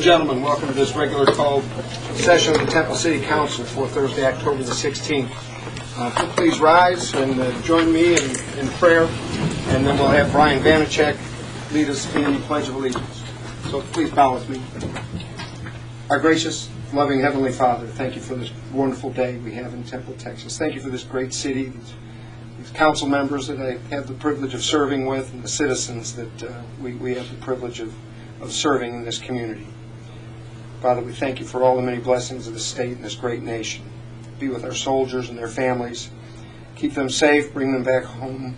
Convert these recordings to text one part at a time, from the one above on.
and gentlemen, welcome to this regular called session of the Temple City Council for Thursday, October the 16th. Please rise and join me in prayer, and then we'll have Brian Vanacek lead us in the Pledge of Allegiance. So please bow with me. Our gracious, loving Heavenly Father, thank you for this wonderful day we have in Temple, Texas. Thank you for this great city, these council members that I have the privilege of serving with, and the citizens that we have the privilege of serving in this community. Father, we thank you for all the many blessings of this state and this great nation. Be with our soldiers and their families. Keep them safe, bring them back home.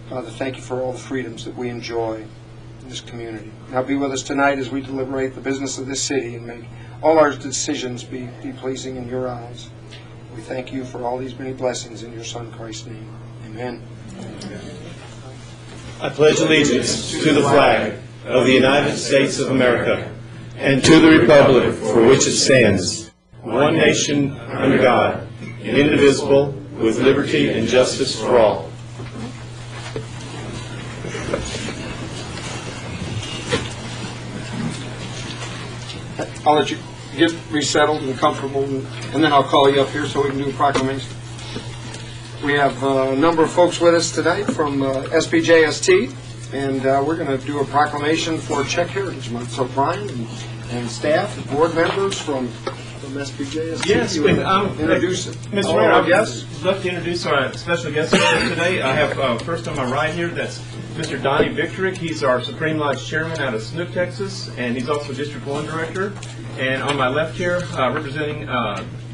Father, thank you for all the freedoms that we enjoy in this community. Now be with us tonight as we deliberate the business of this city and make all our decisions be pleasing in your eyes. We thank you for all these many blessings in your Son, Christ's name. Amen. I pledge allegiance to the flag of the United States of America and to the republic for which it stands, one nation under God, indivisible, with liberty and justice for all. I'll let you get resettled and comfortable, and then I'll call you up here so we can do a proclamation. We have a number of folks with us tonight from SPJST, and we're going to do a proclamation for Czech Heritage Month. So Brian and staff and board members from SPJST, yes, introduce it. Mr. Mayor, I'd love to introduce our special guest today. I have first on my right here, that's Mr. Donnie Victorick. He's our Supreme Lodge Chairman out of Snook, Texas, and he's also District 1 Director. And on my left here, representing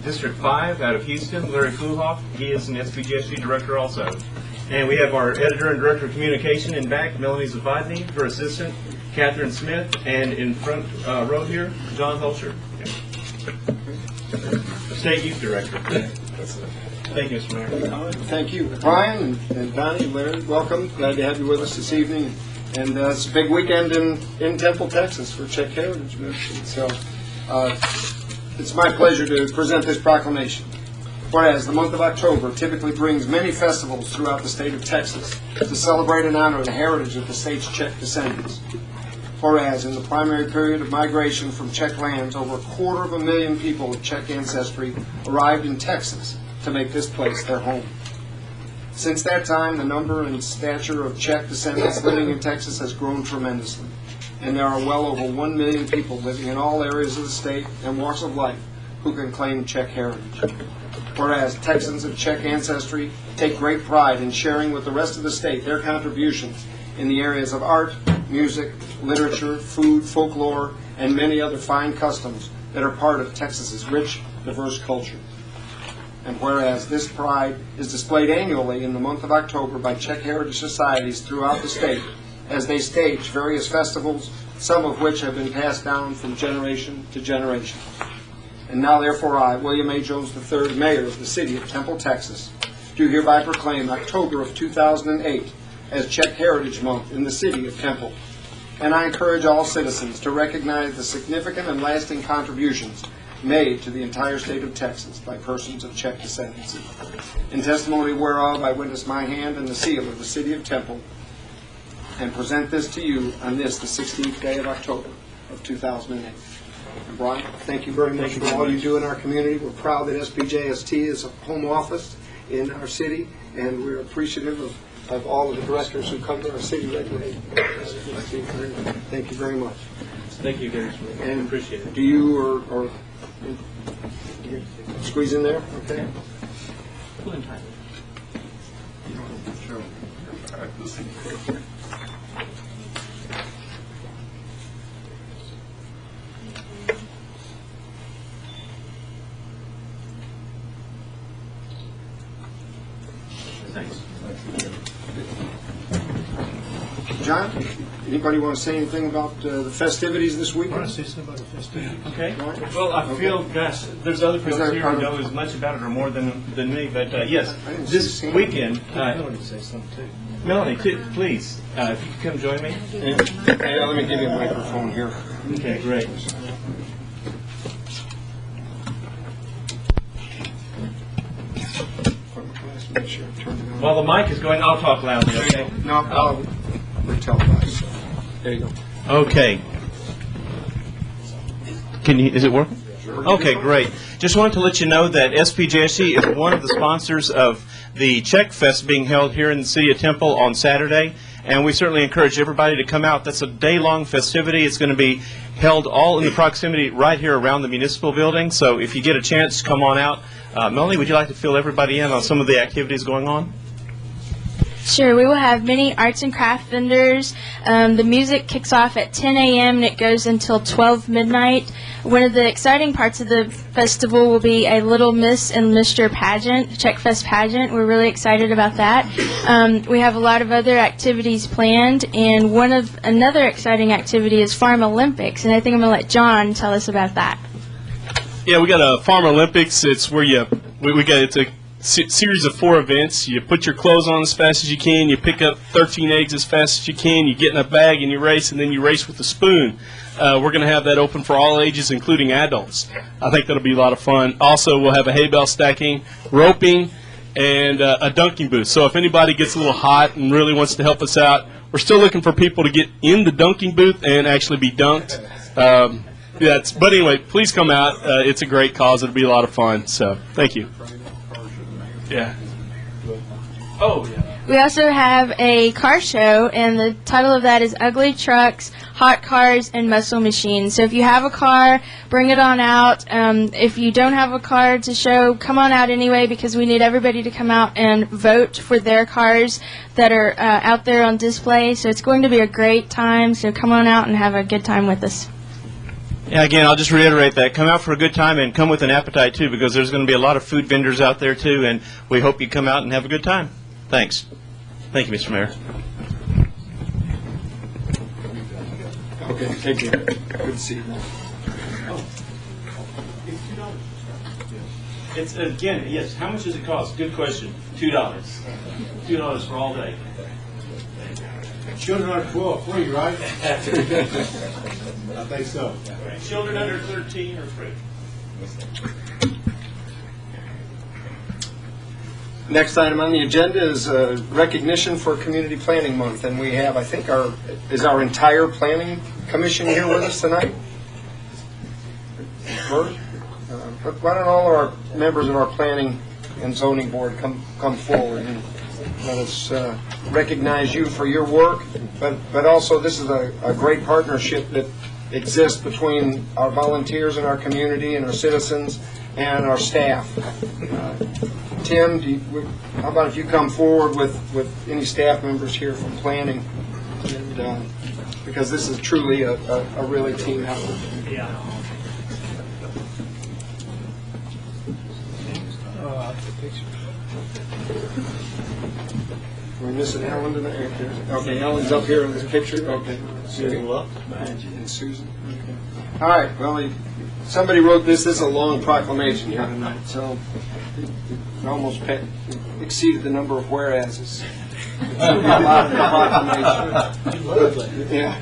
District 5 out of Houston, Larry Fluhoff. He is an SPJST Director also. And we have our Editor and Director of Communication in back, Melanie Zavodny, her assistant, Catherine Smith, and in front row here, John Hulsher, State Youth Director. Thank you, Mr. Mayor. Thank you. Brian and Donnie, Larry, welcome. Glad to have you with us this evening. And it's a big weekend in Temple, Texas for Czech Heritage Month. So it's my pleasure to present this proclamation. Whereas the month of October typically brings many festivals throughout the state of Texas to celebrate and honor the heritage of the state's Czech descendants. Whereas in the primary period of migration from Czech lands, over 250,000 people of Czech ancestry arrived in Texas to make this place their home. Since that time, the number and stature of Czech descendants living in Texas has grown tremendously, and there are well over 1 million people living in all areas of the state and walks of life who can claim Czech heritage. Whereas Texans of Czech ancestry take great pride in sharing with the rest of the state their contributions in the areas of art, music, literature, food, folklore, and many other fine customs that are part of Texas's rich, diverse culture. And whereas this pride is displayed annually in the month of October by Czech heritage societies throughout the state as they stage various festivals, some of which have been passed down from generation to generation. And now therefore I, William A. Jones III, Mayor of the City of Temple, Texas, do hereby proclaim October of 2008 as Czech Heritage Month in the City of Temple. And I encourage all citizens to recognize the significant and lasting contributions made to the entire state of Texas by persons of Czech descendancy. In testimony whereof I witness my hand and the seal of the City of Temple and present this to you on this, the 16th day of October of 2008. And Brian, thank you very much for all you do in our community. We're proud that SPJST is a home office in our city, and we're appreciative of all of the directors who come to our city regularly. Thank you very much. Thank you, Gary. And appreciate it. Do you or squeeze in there? Okay. Pull in tight. Thanks. John, anybody want to say anything about the festivities this weekend? I want to say something about the festivities. Okay. Well, I feel, gosh, there's other folks here who know as much about it or more than me, but yes, this weekend. Melanie say something too. Melanie, please, if you could come join me. Yeah, let me give you a microphone here. Okay, great. While the mic is going, I'll talk loudly, okay? No, we're televised. So. There you go. Okay. Is it working? Okay, great. Just wanted to let you know that SPJC is one of the sponsors of the Czech Fest being held here in the city of Temple on Saturday, and we certainly encourage everybody to come out. That's a day-long festivity. It's going to be held all in the proximity right here around the municipal building, so if you get a chance, come on out. Melanie, would you like to fill everybody in on some of the activities going on? Sure. We will have many arts and craft vendors. The music kicks off at 10 a.m. and it goes until 12 midnight. One of the exciting parts of the festival will be a Little Miss and Mr. pageant, Czech Fest pageant. We're really excited about that. We have a lot of other activities planned, and another exciting activity is Farm Olympics, and I think I'm going to let John tell us about that. Yeah, we got a Farm Olympics. It's where it's a series of 4 events. You put your clothes on as fast as you can, you pick up 13 eggs as fast as you can, you get in a bag and you race, and then you race with a spoon. We're going to have that open for all ages, including adults. I think that'll be a lot of fun. Also, we'll have a hay bale stacking, roping, and a dunking booth. So if anybody gets a little hot and really wants to help us out, we're still looking for people to get in the dunking booth and actually be dunked. But anyway, please come out. It's a great cause. It'll be a lot of fun. So thank you. Yeah. Oh, yeah. We also have a car show, and the title of that is Ugly Trucks, Hot Cars, and Muscle Machines. So if you have a car, bring it on out. If you don't have a car to show, come on out anyway, because we need everybody to come out and vote for their cars that are out there on display. So it's going to be a great time, so come on out and have a good time with us. Yeah, again, I'll just reiterate that. Come out for a good time and come with an appetite, too, because there's going to be a lot of food vendors out there, too, and we hope you come out and have a good time. Thanks. Thank you, Mr. Mayor. Okay, thank you. Good to see you. It's, again, yes, how much does it cost? Good question. $2. $2 for all day. Children under 12, free, right? I think so. Children under 13 are free. Next item on the agenda is recognition for Community Planning Month, and we have, I think, our entire planning commission here with us tonight. Why don't all our members of our planning and zoning board come forward and let us recognize you for your work, but also this is a great partnership that exists between our volunteers in our community and our citizens and our staff. Tim, how about if you come forward with any staff members here from planning, and, because this is truly a really team effort. Yeah. Are we missing Alan tonight? Okay, Alan's up here in this picture. Okay. Susan and Susan. Okay. All right. Well, somebody wrote this. This is a long proclamation here tonight, so it almost exceeded the number of whereases. A lot of the proclamation. Yeah.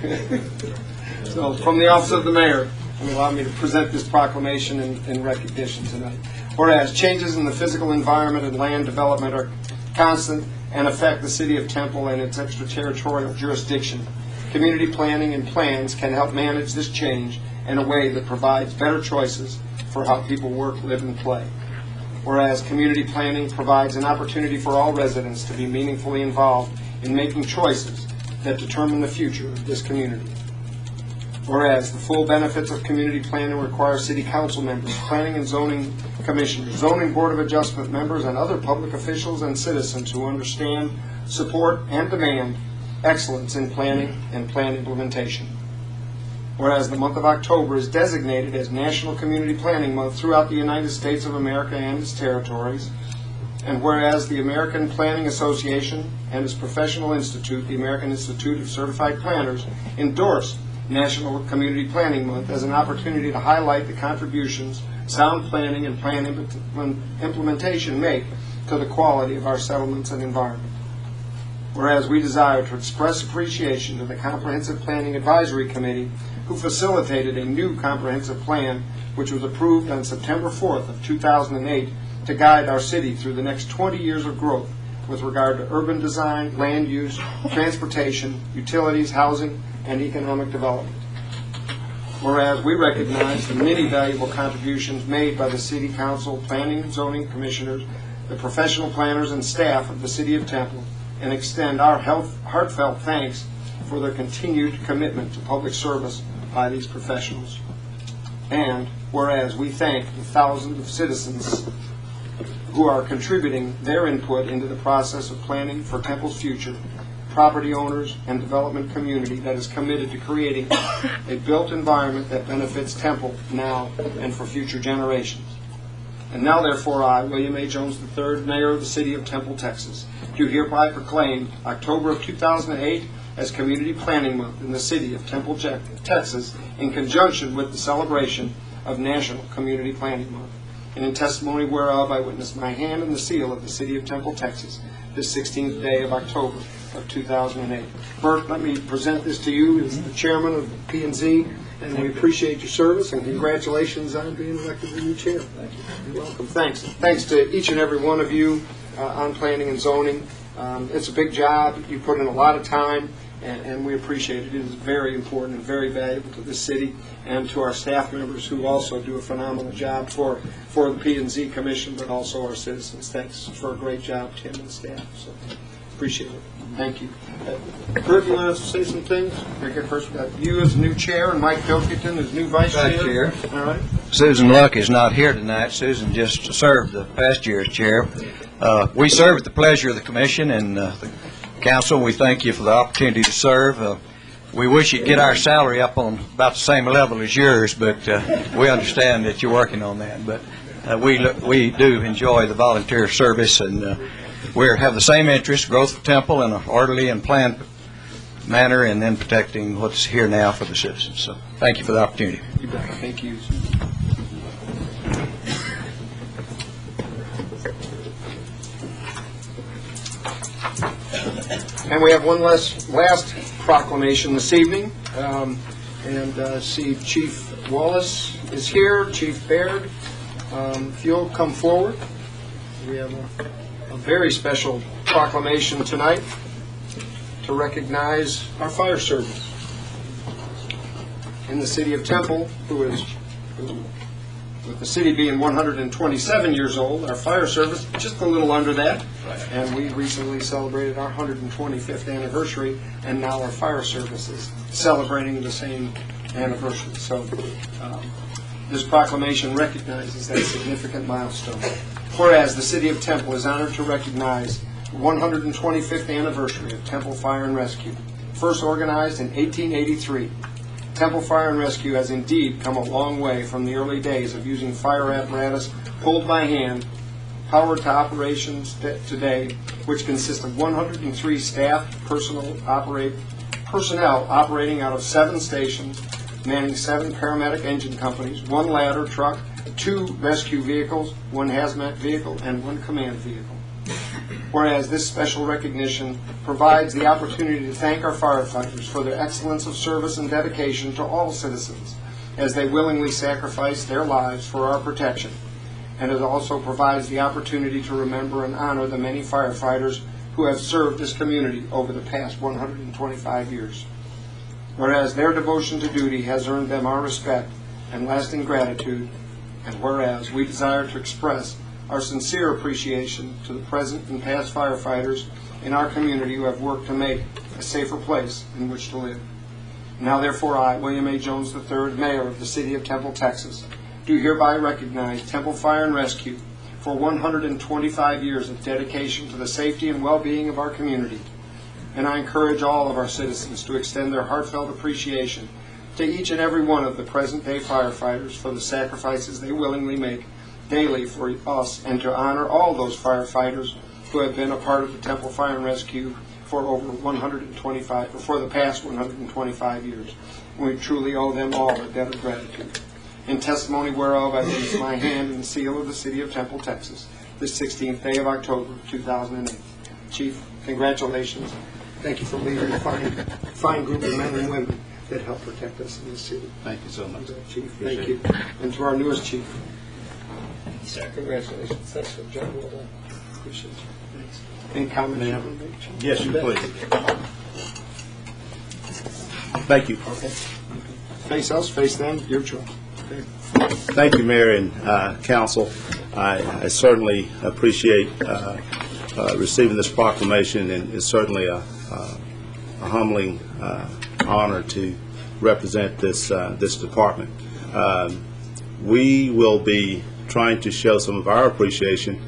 So, from the office of the mayor, allow me to present this proclamation in recognition tonight. Whereas changes in the physical environment and land development are constant and affect the city of Temple and its extraterritorial jurisdiction, community planning and plans can help manage this change in a way that provides better choices for how people work, live, and play. Whereas community planning provides an opportunity for all residents to be meaningfully involved in making choices that determine the future of this community. Whereas the full benefits of community planning require city council members, planning and zoning commissioners, zoning board of adjustment members, and other public officials and citizens who understand, support, and demand excellence in planning and plan implementation. Whereas the month of October is designated as National Community Planning Month throughout the United States of America and its territories, and whereas the American Planning Association and its professional institute, the American Institute of Certified Planners, endorse National Community Planning Month as an opportunity to highlight the contributions sound planning and plan implementation make to the quality of our settlements and environment. Whereas we desire to express appreciation to the Comprehensive Planning Advisory Committee, who facilitated a new comprehensive plan which was approved on September 4th of 2008 to guide our city through the next 20 years of growth with regard to urban design, land use, transportation, utilities, housing, and economic development. whereas we recognize the many valuable contributions made by the City Council, Planning and Zoning Commissioners, the professional planners and staff of the City of Temple, and extend our heartfelt thanks for their continued commitment to public service by these professionals. And whereas we thank the thousands of citizens who are contributing their input into the process of planning for Temple's future, property owners and development community that is committed to creating a built environment that benefits Temple now and for future generations. And now, therefore, I, William A. Jones III, Mayor of the City of Temple, Texas, do hereby proclaim October of 2008 as Community Planning Month in the City of Temple, Texas, in conjunction with the celebration of National Community Planning Month. And in testimony whereof I witness my hand and the seal of the City of Temple, Texas, this 16th day of October of 2008. Bert, let me present this to you as the chairman of P&Z, and we appreciate your service, and congratulations on being elected the new chair. Thank you. You're welcome. Thanks. Thanks to each and every one of you on planning and zoning. It's a big job. You put in a lot of time, and we appreciate it. It is very important and very valuable to this city and to our staff members who also do a phenomenal job for the P&Z Commission, but also our citizens. Thanks for a great job, Tim and staff. So appreciate it. Thank you. Kurt, you want to say some things? We'll get first with you as new chair and Mike Pilkington as new vice chair. All right. Susan Luck is not here tonight. Susan just served the past year as chair. We serve at the pleasure of the commission and the council. We thank you for the opportunity to serve. We wish you'd get our salary up on about the same level as yours, but we understand that you're working on that. But we do enjoy the volunteer service, and we have the same interest, growth of Temple in an orderly and planned manner, and then protecting what's here now for the citizens. So thank you for the opportunity. You bet. Thank you. And we have one last proclamation this evening. See Chief Wallace is here, Chief Baird. If you'll come forward. We have a very special proclamation tonight to recognize our fire service in the City of Temple, with the city being 127 years old, our fire service just a little under that. And we recently celebrated our 125th anniversary, and now our fire service is celebrating the same anniversary. So this proclamation recognizes that significant milestone. Whereas the City of Temple is honored to recognize the 125th anniversary of Temple Fire and Rescue. First organized in 1883, Temple Fire and Rescue has indeed come a long way from the early days of using fire apparatus pulled by hand, powered to operations today, which consist of 103 staff personnel operating out of 7 stations, manning 7 paramedic engine companies, 1 ladder truck, 2 rescue vehicles, 1 hazmat vehicle, and 1 command vehicle. Whereas this special recognition provides the opportunity to thank our firefighters for their excellence of service and dedication to all citizens as they willingly sacrifice their lives for our protection. And it also provides the opportunity to remember and honor the many firefighters who have served this community over the past 125 years. Whereas their devotion to duty has earned them our respect and lasting gratitude, and whereas we desire to express our sincere appreciation to the present and past firefighters in our community who have worked to make a safer place in which to live. Now, therefore, I, William A. Jones III, Mayor of the City of Temple, Texas, do hereby recognize Temple Fire and Rescue for 125 years of dedication to the safety and well-being of our community. And I encourage all of our citizens to extend their heartfelt appreciation to each and every one of the present-day firefighters for the sacrifices they willingly make daily for us, and to honor all those firefighters who have been a part of the Temple Fire and Rescue for the past 125 years. We truly owe them all a debt of gratitude. In testimony whereof, I raise my hand and seal of the City of Temple, Texas, this 16th day of October, 2008. Chief, congratulations. Thank you for leading a fine group of men and women that help protect us in this city. Thank you so much. Chief, thank you. And to our newest chief. Sir. Congratulations. Thanks for the job. Well done. Appreciate you. Thanks. Any comments you want to make? Yes, you please. Thank you. Okay. face us, face them, your choice. Okay. Thank you, Mayor and Council. I certainly appreciate receiving this proclamation, and it's certainly a humbling honor to represent this department. We will be trying to show some of our appreciation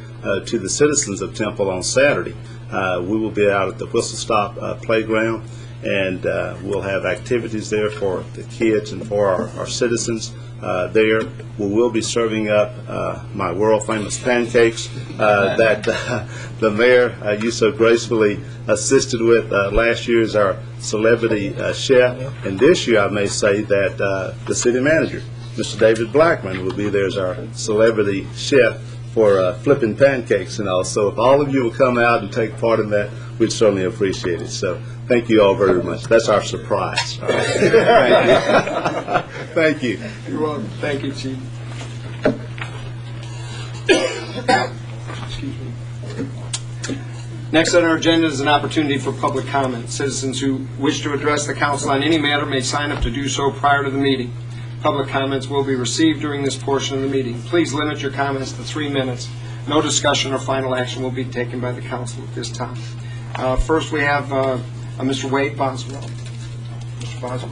to the citizens of Temple on Saturday. We will be out at the Whistle Stop Playground, and we'll have activities there for the kids and for our citizens there. We will be serving up my world-famous pancakes that the mayor, you so gracefully assisted with last year as our celebrity chef. And this year, I may say that the city manager, Mr. David Blackman, will be there as our celebrity chef for flipping pancakes and all. So if all of you will come out and take part in that, we'd certainly appreciate it. So thank you all very much. That's our surprise. All right. Thank you. Thank you. You're welcome. Thank you, Chief. Excuse me. Next on our agenda is an opportunity for public comment. Citizens who wish to address the council on any matter may sign up to do so prior to the meeting. Public comments will be received during this portion of the meeting. Please limit your comments to 3 minutes. No discussion or final action will be taken by the council at this time. First, we have Mr. Wade Boswell. Mr. Boswell.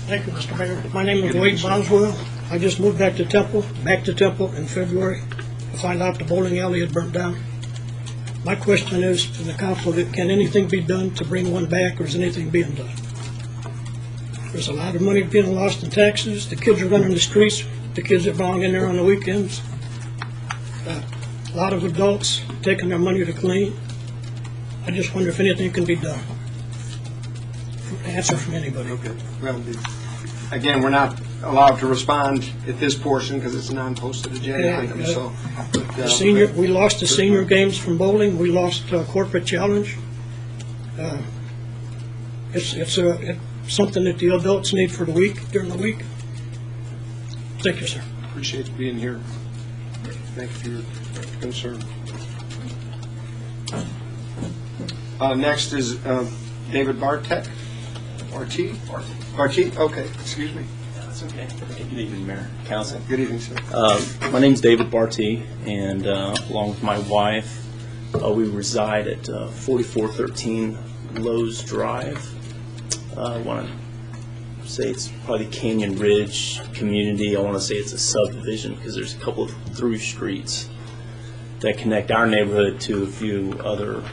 Thank you, Mr. Mayor. My name is Wade Boswell. I just moved back to Temple in February to find out the bowling alley had burnt down. My question is to the council, can anything be done to bring one back, or is anything being done? There's a lot of money being lost in taxes. The kids are running the streets, the kids that belong in there on the weekends. A lot of adults taking their money to clean. I just wonder if anything can be done. Answer from anybody. Okay. Well, again, we're not allowed to respond at this portion because it's a non-posted agenda item. We lost the senior games from bowling. We lost corporate challenge. It's something that the adults need for the week, during the week. Thank you, sir. Appreciate you being here. Thank you for your concern. Next is David Bartek. Barty? Okay, excuse me. That's okay. Good evening, Mayor, Council. Good evening, sir. My name's David Barty, and along with my wife, we reside at 4413 Lowe's Drive. I want to say it's probably Canyon Ridge community. I want to say it's a subdivision because there's a couple of through streets that connect our neighborhood to a few other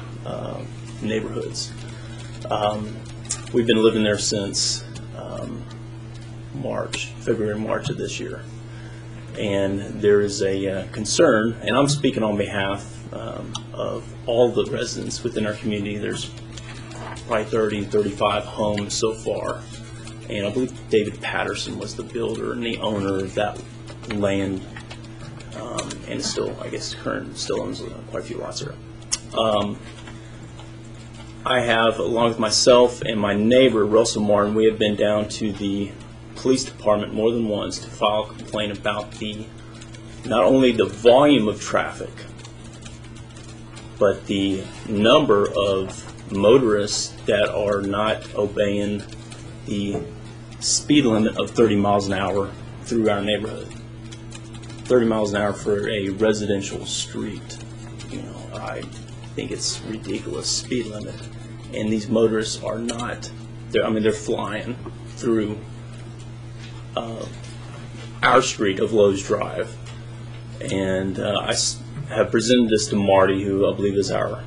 neighborhoods. We've been living there since February, March of this year. And there is a concern, and I'm speaking on behalf of all the residents within our community. There's probably 30, 35 homes so far. And I believe David Patterson was the builder and the owner of that land, and still, I guess, still owns quite a few lots there. I have, along with myself and my neighbor, Russell Martin, we have been down to the police department more than once to file a complaint about not only the volume of traffic, but the number of motorists that are not obeying the speed limit of 30 miles an hour through our neighborhood. 30 miles an hour for a residential street. I think it's ridiculous speed limit. And these motorists are not, they're flying through our street of Lowe's Drive. And I have presented this to Marty, who I believe is our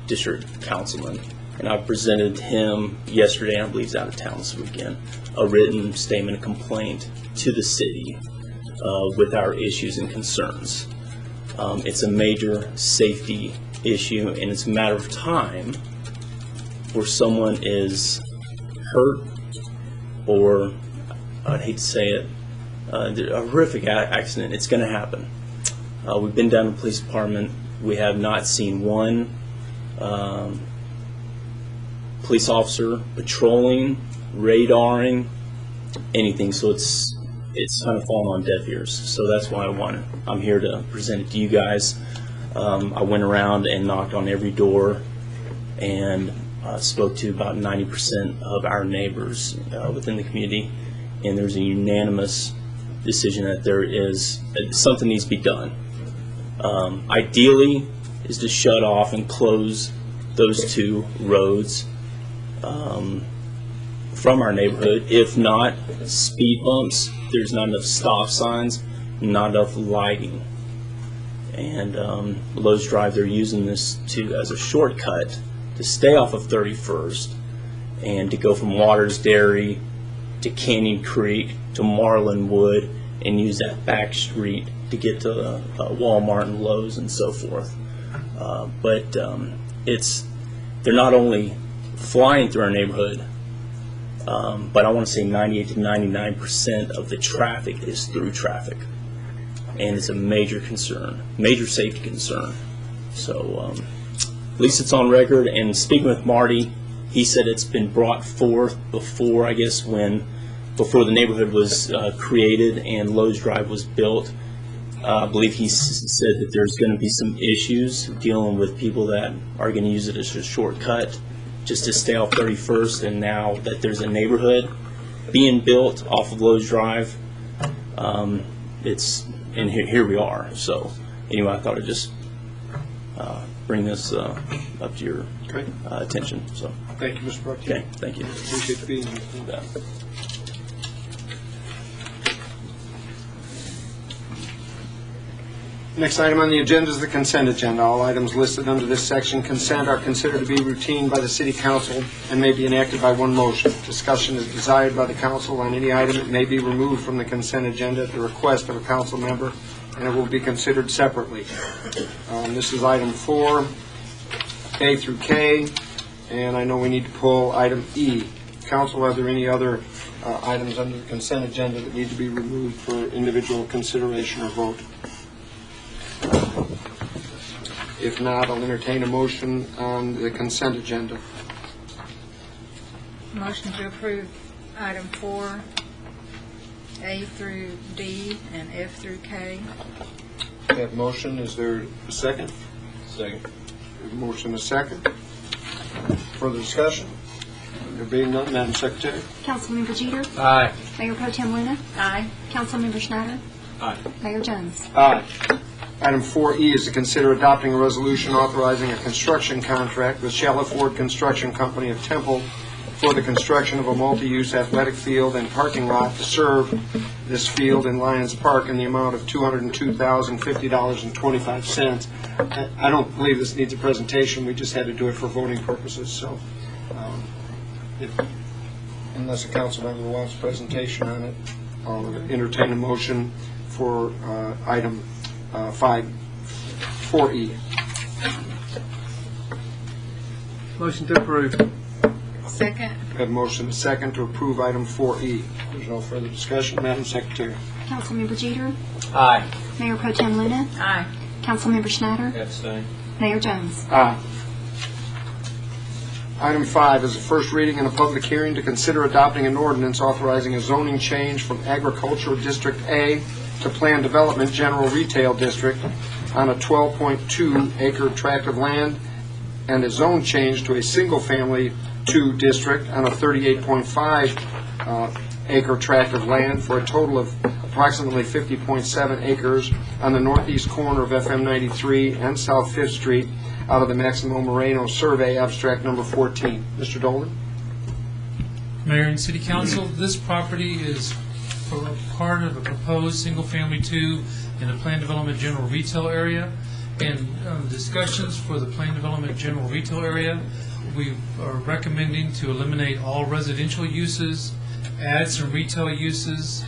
district councilman. And I presented him yesterday, and I believe he's out of town this weekend, a written statement of complaint to the city with our issues and concerns. It's a major safety issue, and it's a matter of time where someone is hurt or, I'd hate to say it, a horrific accident. It's going to happen. We've been down to the police department. We have not seen one police officer patrolling, radaring, anything. So it's kind of fallen on deaf ears. So that's why I'm here to present it to you guys. I went around and knocked on every door and spoke to about 90% of our neighbors within the community, and there's a unanimous decision that there is something needs to be done. Ideally is to shut off and close those two roads from our neighborhood. If not, speed bumps. There's not enough stop signs, not enough lighting. And Lowe's Drive, they're using this as a shortcut to stay off of 31st and to go from Waters Dairy to Canyon Creek to Marlin Wood and use that back street to get to Walmart and Lowe's and so forth. But they're not only flying through our neighborhood, but I want to say 98 to 99% of the traffic is through traffic. And it's a major concern, major safety concern. So at least it's on record. And speaking with Marty, he said it's been brought forth before, I guess, before the neighborhood was created and Lowe's Drive was built. I believe he said that there's going to be some issues dealing with people that are going to use it as a shortcut just to stay off 31st. And now that there's a neighborhood being built off of Lowe's Drive, and here we are. So anyway, I thought I'd just bring this up to your attention. So Thank you, Mr. Brook. okay, thank you. Appreciate being here. Yeah. Next item on the agenda is the consent agenda. All items listed under this section, consent, are considered to be routine by the City Council and may be enacted by one motion. Discussion is desired by the Council on any item. It may be removed from the consent agenda at the request of a Council member, and it will be considered separately. This is item 4, A through K, and I know we need to pull item E. Council, are there any other items under the consent agenda that need to be removed for individual consideration or vote? If not, I'll entertain a motion on the consent agenda. Motion to approve item 4, A through D, and F through K. That motion, is there a second? Second. Motion a second. Further discussion? There being none, Madam Secretary? Councilmember Jeter? Aye. Mayor Pro Tem Luna? Aye. Councilmember Schneider? Aye. Mayor Jones? Aye. Item 4E is to consider adopting a resolution authorizing a construction contract with Shella Ford Construction Company of Temple for the construction of a multi-use athletic field and parking lot to serve this field in Lions Park in the amount of $202,050.25. I don't believe this needs a presentation. We just had to do it for voting purposes. So, unless a council member wants a presentation on it, I'll entertain a motion for item 4E. Motion to approve. Second. Have a motion and a second to approve item 4E. There's no further discussion. Madam Secretary. Councilmember Jeter? Aye. Mayor Pro Tem Luna? Aye. Councilmember Schneider? Abstain. Mayor Jones? Aye. Item 5 is a first reading and a public hearing to consider adopting an ordinance authorizing a zoning change from Agricultural District A to Planned Development General Retail District on a 12.2 acre tract of land and a zone change to a single-family 2 district on a 38.5 acre tract of land for a total of approximately 50.7 acres on the northeast corner of FM 93 and South 5th Street out of the Maximo Moreno Survey, abstract number 14. Mr. Dolan? Mayor and City Council, this property is part of a proposed single-family 2 in the Planned Development General Retail Area. And discussions for the Planned Development General Retail Area, we are recommending to eliminate all residential uses, add some retail uses,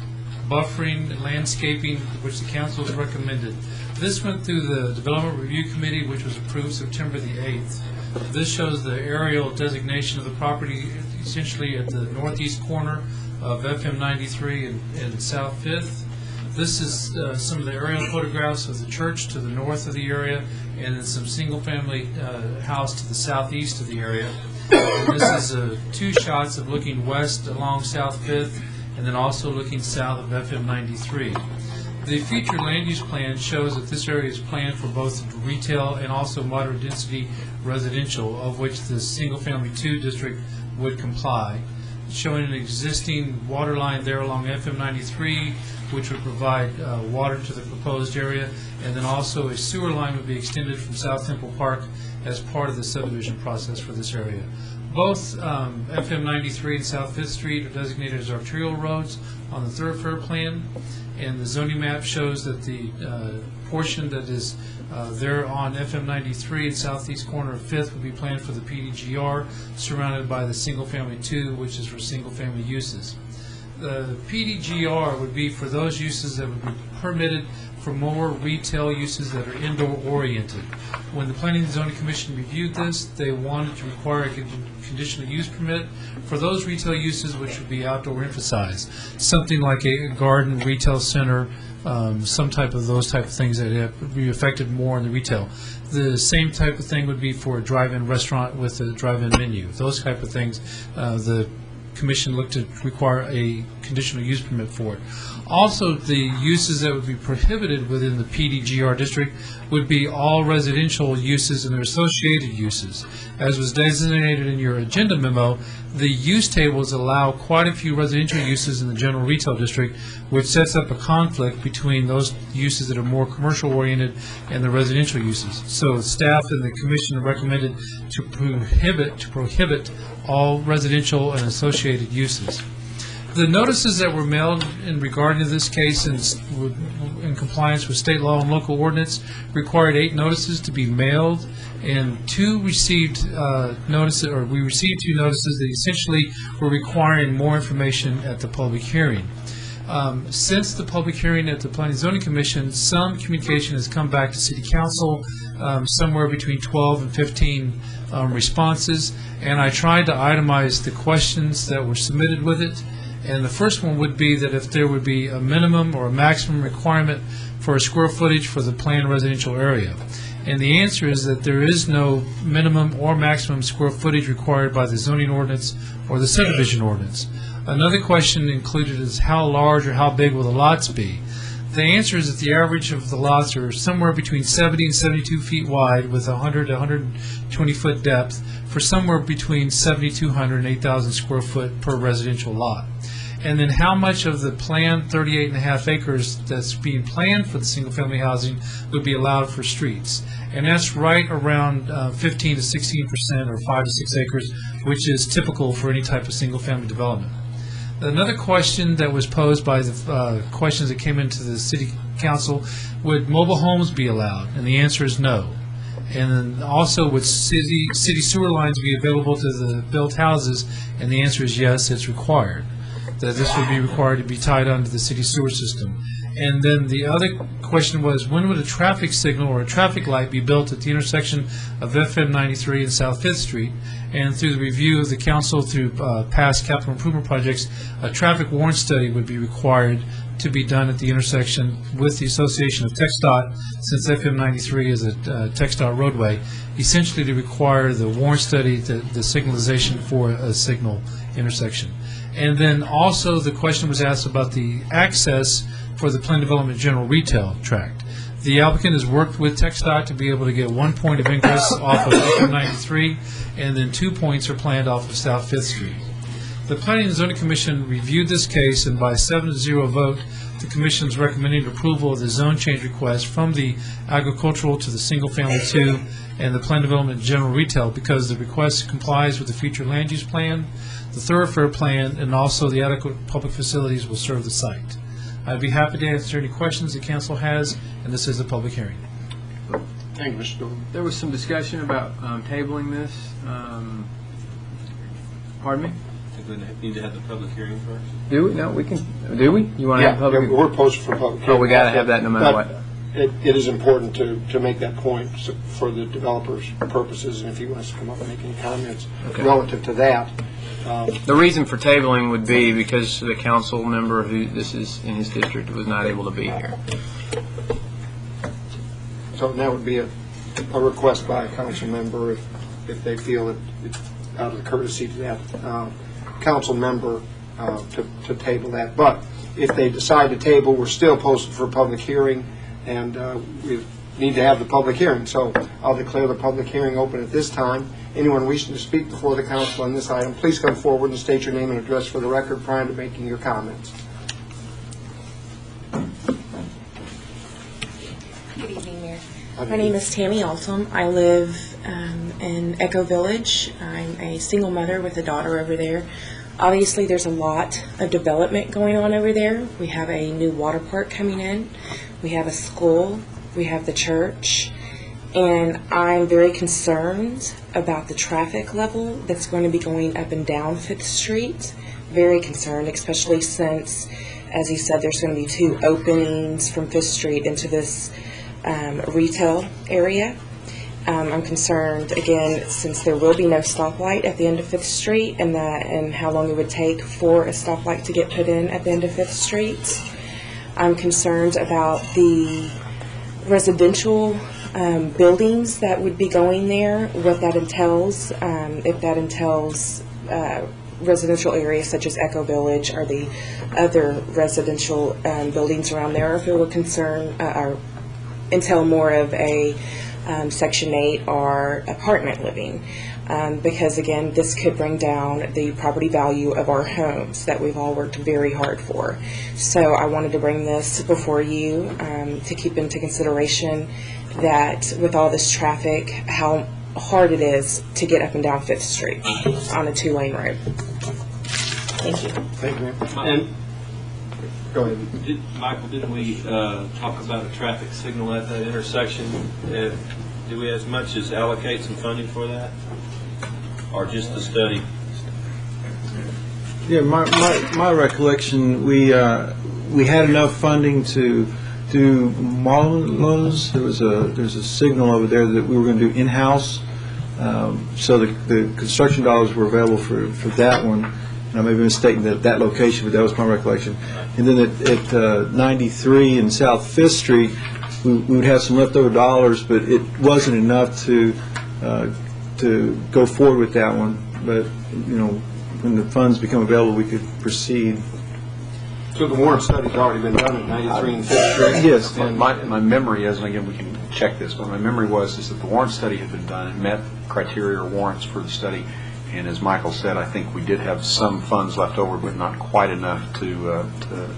buffering, and landscaping, which the council has recommended. This went through the Development Review Committee, which was approved September the 8th. This shows the aerial designation of the property essentially at the northeast corner of FM 93 and South 5th. This is some of the aerial photographs of the church to the north of the area, and then some single-family house to the southeast of the area. And this is 2 shots of looking west along South 5th, and then also looking south of FM 93. The future land use plan shows that this area is planned for both retail and also moderate density residential, of which the single-family 2 district would comply, showing an existing water line there along FM 93, which would provide water to the proposed area, and then also a sewer line would be extended from South Temple Park as part of the subdivision process for this area. Both FM 93 and South 5th Street are designated as arterial roads on the thoroughfare plan, and the zoning map shows that the portion that is there on FM 93 and southeast corner of 5th would be planned for the PDGR, surrounded by the single-family 2, which is for single-family uses. The PDGR would be for those uses that would be permitted for more retail uses that are indoor-oriented. When the Planning and Zoning Commission reviewed this, they wanted to require a conditional use permit for those retail uses which would be outdoor emphasized, something like a garden, retail center, some type of those type of things that would be affected more in the retail. The same type of thing would be for a drive-in restaurant with a drive-in menu. Those type of things, the Commission looked to require a conditional use permit for it. Also, the uses that would be prohibited within the PDGR district would be all residential uses and their associated uses. As was designated in your agenda memo, the use tables allow quite a few residential uses in the general retail district, which sets up a conflict between those uses that are more commercial oriented and the residential uses. So staff and the Commission recommended to prohibit all residential and associated uses. The notices that were mailed in regard to this case in compliance with state law and local ordinance required 8 notices to be mailed, and we received 2 notices that essentially were requiring more information at the public hearing. Since the public hearing at the Planning and Zoning Commission, some communication has come back to City Council, somewhere between 12 and 15 responses, and I tried to itemize the questions that were submitted with it. And the first one would be that if there would be a minimum or a maximum requirement for a square footage for the planned residential area. And the answer is that there is no minimum or maximum square footage required by the zoning ordinance or the subdivision ordinance. Another question included is how large or how big will the lots be? The answer is that the average of the lots are somewhere between 70 and 72 feet wide with 100 to 120 foot depth for somewhere between 7,200 and 8,000 square foot per residential lot. And then how much of the planned 38.5 acres that's being planned for the single-family housing would be allowed for streets. And that's right around 15 to 16% or 5 to 6 acres, which is typical for any type of single-family development. Another question that was posed by the questions that came into the City Council, would mobile homes be allowed? And the answer is no. And then also, would city sewer lines be available to the built houses? And the answer is yes, it's required. That this would be required to be tied onto the city sewer system. And then the other question was, when would a traffic signal or a traffic light be built at the intersection of FM 93 and South 5th Street? And through the review of the council through past capital improvement projects, a traffic warrant study would be required to be done at the intersection with the association of TxDOT, since FM 93 is a TxDOT roadway, essentially to require the warrant study, the signalization for a signal intersection. And then also the question was asked about the access for the planned development general retail tract. The applicant has worked with TxDOT to be able to get 1 point of ingress off of FM 93, and then 2 points are planned off of South 5th Street. The Planning and Zoning Commission reviewed this case, and by a 7-0 vote, the Commission is recommending approval of the zone change request from the agricultural to the single-family 2 and the planned development general retail, because the request complies with the future land use plan, the thoroughfare plan, and also the adequate public facilities will serve the site. I'd be happy to answer any questions the council has, and this is a public hearing. Thank you, Mr. Dorman. There was some discussion about tabling this. Pardon me? I think we need to have the public hearing first. Do we? No, we can. Do we? You want to have public? We're posted for public hearing. Oh, we got to have that no matter what. It is important to make that point for the developer's purposes, and if he wants to come up and make any comments relative to that. The reason for tabling would be because the council member who this is in his district was not able to be here. So that would be a request by a council member if they feel it out of the courtesy to that council member to table that. But if they decide to table, we're still posted for a public hearing, and we've need to have the public hearing. So I'll declare the public hearing open at this time. Anyone wishing to speak before the council on this item, please come forward and state your name and address for the record prior to making your comments. Good evening, Mayor. My name is Tammy Altum. I live in Echo Village. I'm a single mother with a daughter over there. Obviously, there's a lot of development going on over there. We have a new water park coming in. We have a school. We have the church. And I'm very concerned about the traffic level that's going to be going up and down 5th Street. Very concerned, especially since, as he said, there's going to be 2 openings from 5th Street into this retail area. I'm concerned, again, since there will be no stoplight at the end of 5th Street and how long it would take for a stoplight to get put in at the end of 5th Street. I'm concerned about the residential buildings that would be going there, what that entails, if that entails residential areas such as Echo Village or the other residential buildings around there, or if it would concern or entail more of a Section 8 or apartment living. Because again, this could bring down the property value of our homes that we've all worked very hard for. So I wanted to bring this before you to keep into consideration that with all this traffic, how hard it is to get up and down 5th Street on a 2-lane road. Thank you. Thank you, ma'am. And go ahead. Michael, didn't we talk about a traffic signal at that intersection? Do we as much as allocate some funding for that? Or just the study? Yeah, my recollection, we had enough funding to do Marlowe's. There's a signal over there that we were going to do in-house. So the construction dollars were available for that one. And I may be mistaken that location, but that was my recollection. And then at 93 and South 5th Street, we would have some leftover dollars, but it wasn't enough to go forward with that one. But, you know, when the funds become available, we could proceed. So the warrant study's already been done at 93 and 5th Street? Yes. And my memory is, and again, we can check this, but my memory is that the warrant study had been done and met criteria or warrants for the study. And as Michael said, I think we did have some funds left over, but not quite enough to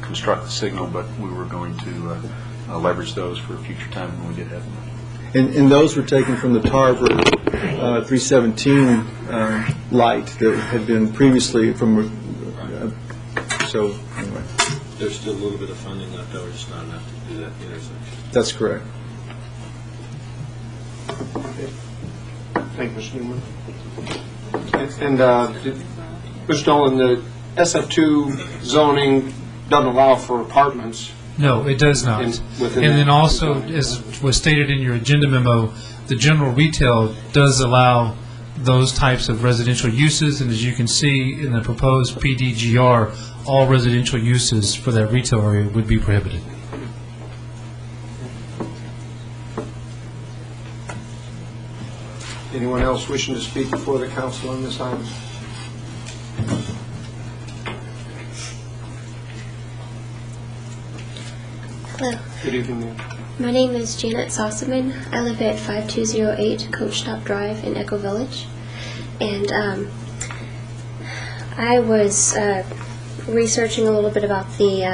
construct the signal, but we were going to leverage those for a future time when we did have them. And those were taken from the Tarver 317 light that had been previously from, so anyway. There's still a little bit of funding left over, just not enough to do that intersection. That's correct. Thank you, Mr. Newman. And Mr. Dolan, the SF2 zoning doesn't allow for apartments. No, it does not. And then also, as was stated in your agenda memo, the general retail does allow those types of residential uses, and as you can see in the proposed PDGR, all residential uses for that retail area would be prohibited. Anyone else wishing to speak before the council on this item? Hello. Good evening, ma'am. My name is Janet Sossaman. I live at 5208 Coach Stop Drive in Echo Village. And I was researching a little bit about the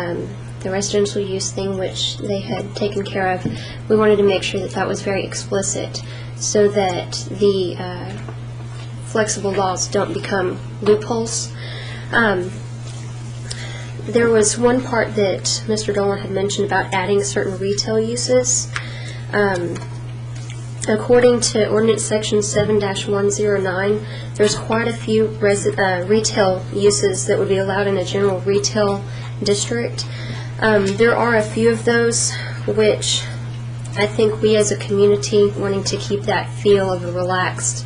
residential use thing, which they had taken care of. We wanted to make sure that that was very explicit so that the flexible laws don't become loopholes. There was one part that Mr. Dolan had mentioned about adding certain retail uses. According to Ordinance Section 7-109, there's quite a few retail uses that would be allowed in a general retail district. There are a few of those which I think we as a community wanting to keep that feel of a relaxed,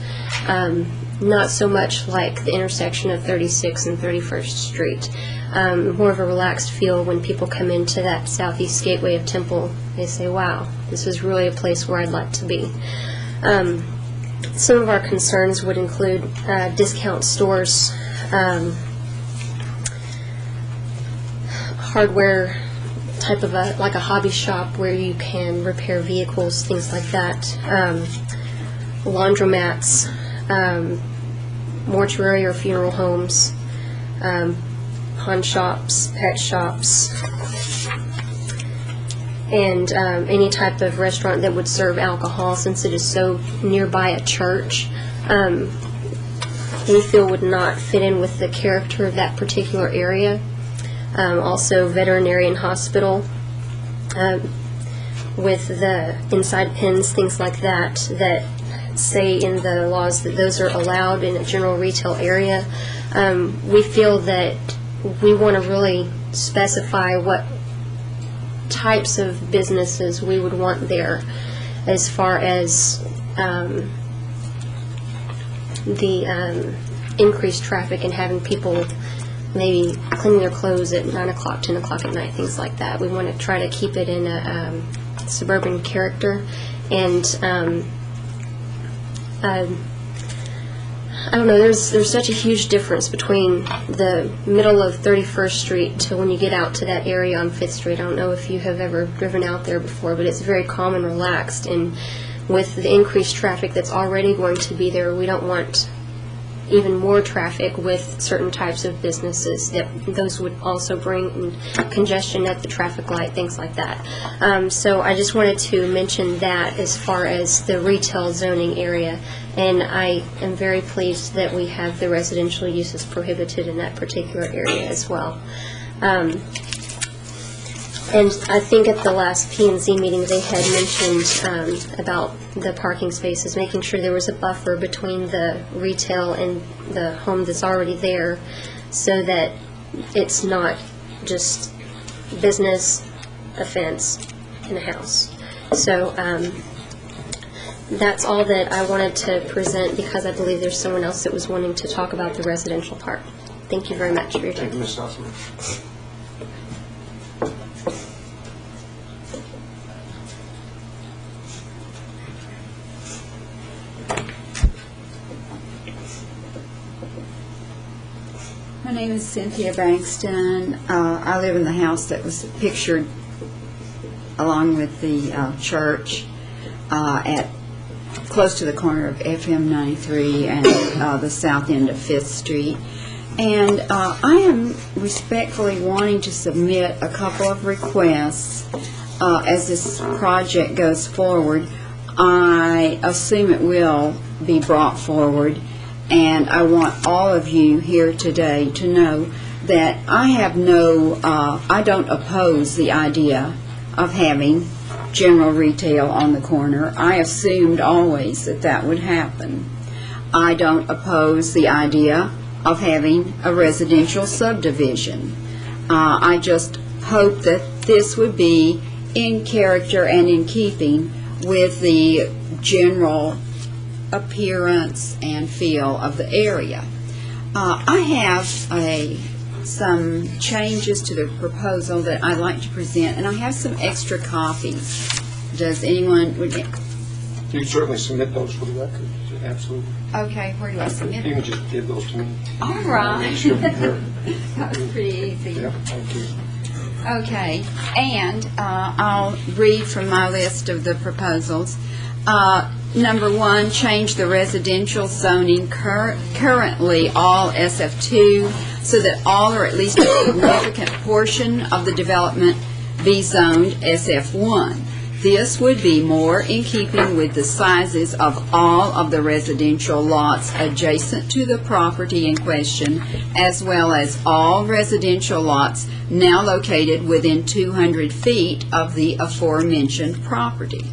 not so much like the intersection of 36th and 31st Street. More of a relaxed feel when people come into that southeast gateway of Temple. They say, wow, this is really a place where I'd like to be. Some of our concerns would include discount stores, hardware type of like a hobby shop where you can repair vehicles, things like that. Laundromats, mortuary or funeral homes, pawn shops, pet shops, and any type of restaurant that would serve alcohol, since it is so nearby a church. We feel would not fit in with the character of that particular area. Also veterinarian hospital with the inside pens, things like that, that say in the laws that those are allowed in a general retail area. We feel that we want to really specify what types of businesses we would want there, as far as the increased traffic and having people maybe cleaning their clothes at 9 o'clock, 10 o'clock at night, things like that. We want to try to keep it in a suburban character. And I don't know, there's such a huge difference between the middle of 31st Street to when you get out to that area on 5th Street. I don't know if you have ever driven out there before, but it's very calm and relaxed. And with the increased traffic that's already going to be there, we don't want even more traffic with certain types of businesses that those would also bring congestion at the traffic light, things like that. So I just wanted to mention that as far as the retail zoning area, and I am very pleased that we have the residential uses prohibited in that particular area as well. And I think at the last P&Z meeting they had mentioned about the parking spaces, making sure there was a buffer between the retail and the home that's already there, so that it's not just business, a fence, and a house. So that's all that I wanted to present, because I believe there's someone else that was wanting to talk about the residential part. Thank you very much for your time. Thank you, Ms. Osler. My name is Cynthia Bankston. I live in the house that was pictured along with the church at close to the corner of FM 93 and the south end of 5th Street. And I am respectfully wanting to submit a couple of requests as this project goes forward. I assume it will be brought forward, and I want all of you here today to know that I have I don't oppose the idea of having general retail on the corner. I assumed always that that would happen. I don't oppose the idea of having a residential subdivision. I just hope that this would be in character and in keeping with the general appearance and feel of the area. I have some changes to the proposal that I'd like to present, and I have some extra copies. Does anyone... You can certainly submit those for the record. Absolutely. Okay, where do I submit them? You can just give those to me. All right. That was pretty easy. Yeah, thank you. Okay, and I'll read from my list of the proposals. Number 1, change the residential zoning currently all SF2 so that all or at least a significant portion of the development be zoned SF1. This would be more in keeping with the sizes of all of the residential lots adjacent to the property in question, as well as all residential lots now located within 200 feet of the aforementioned property.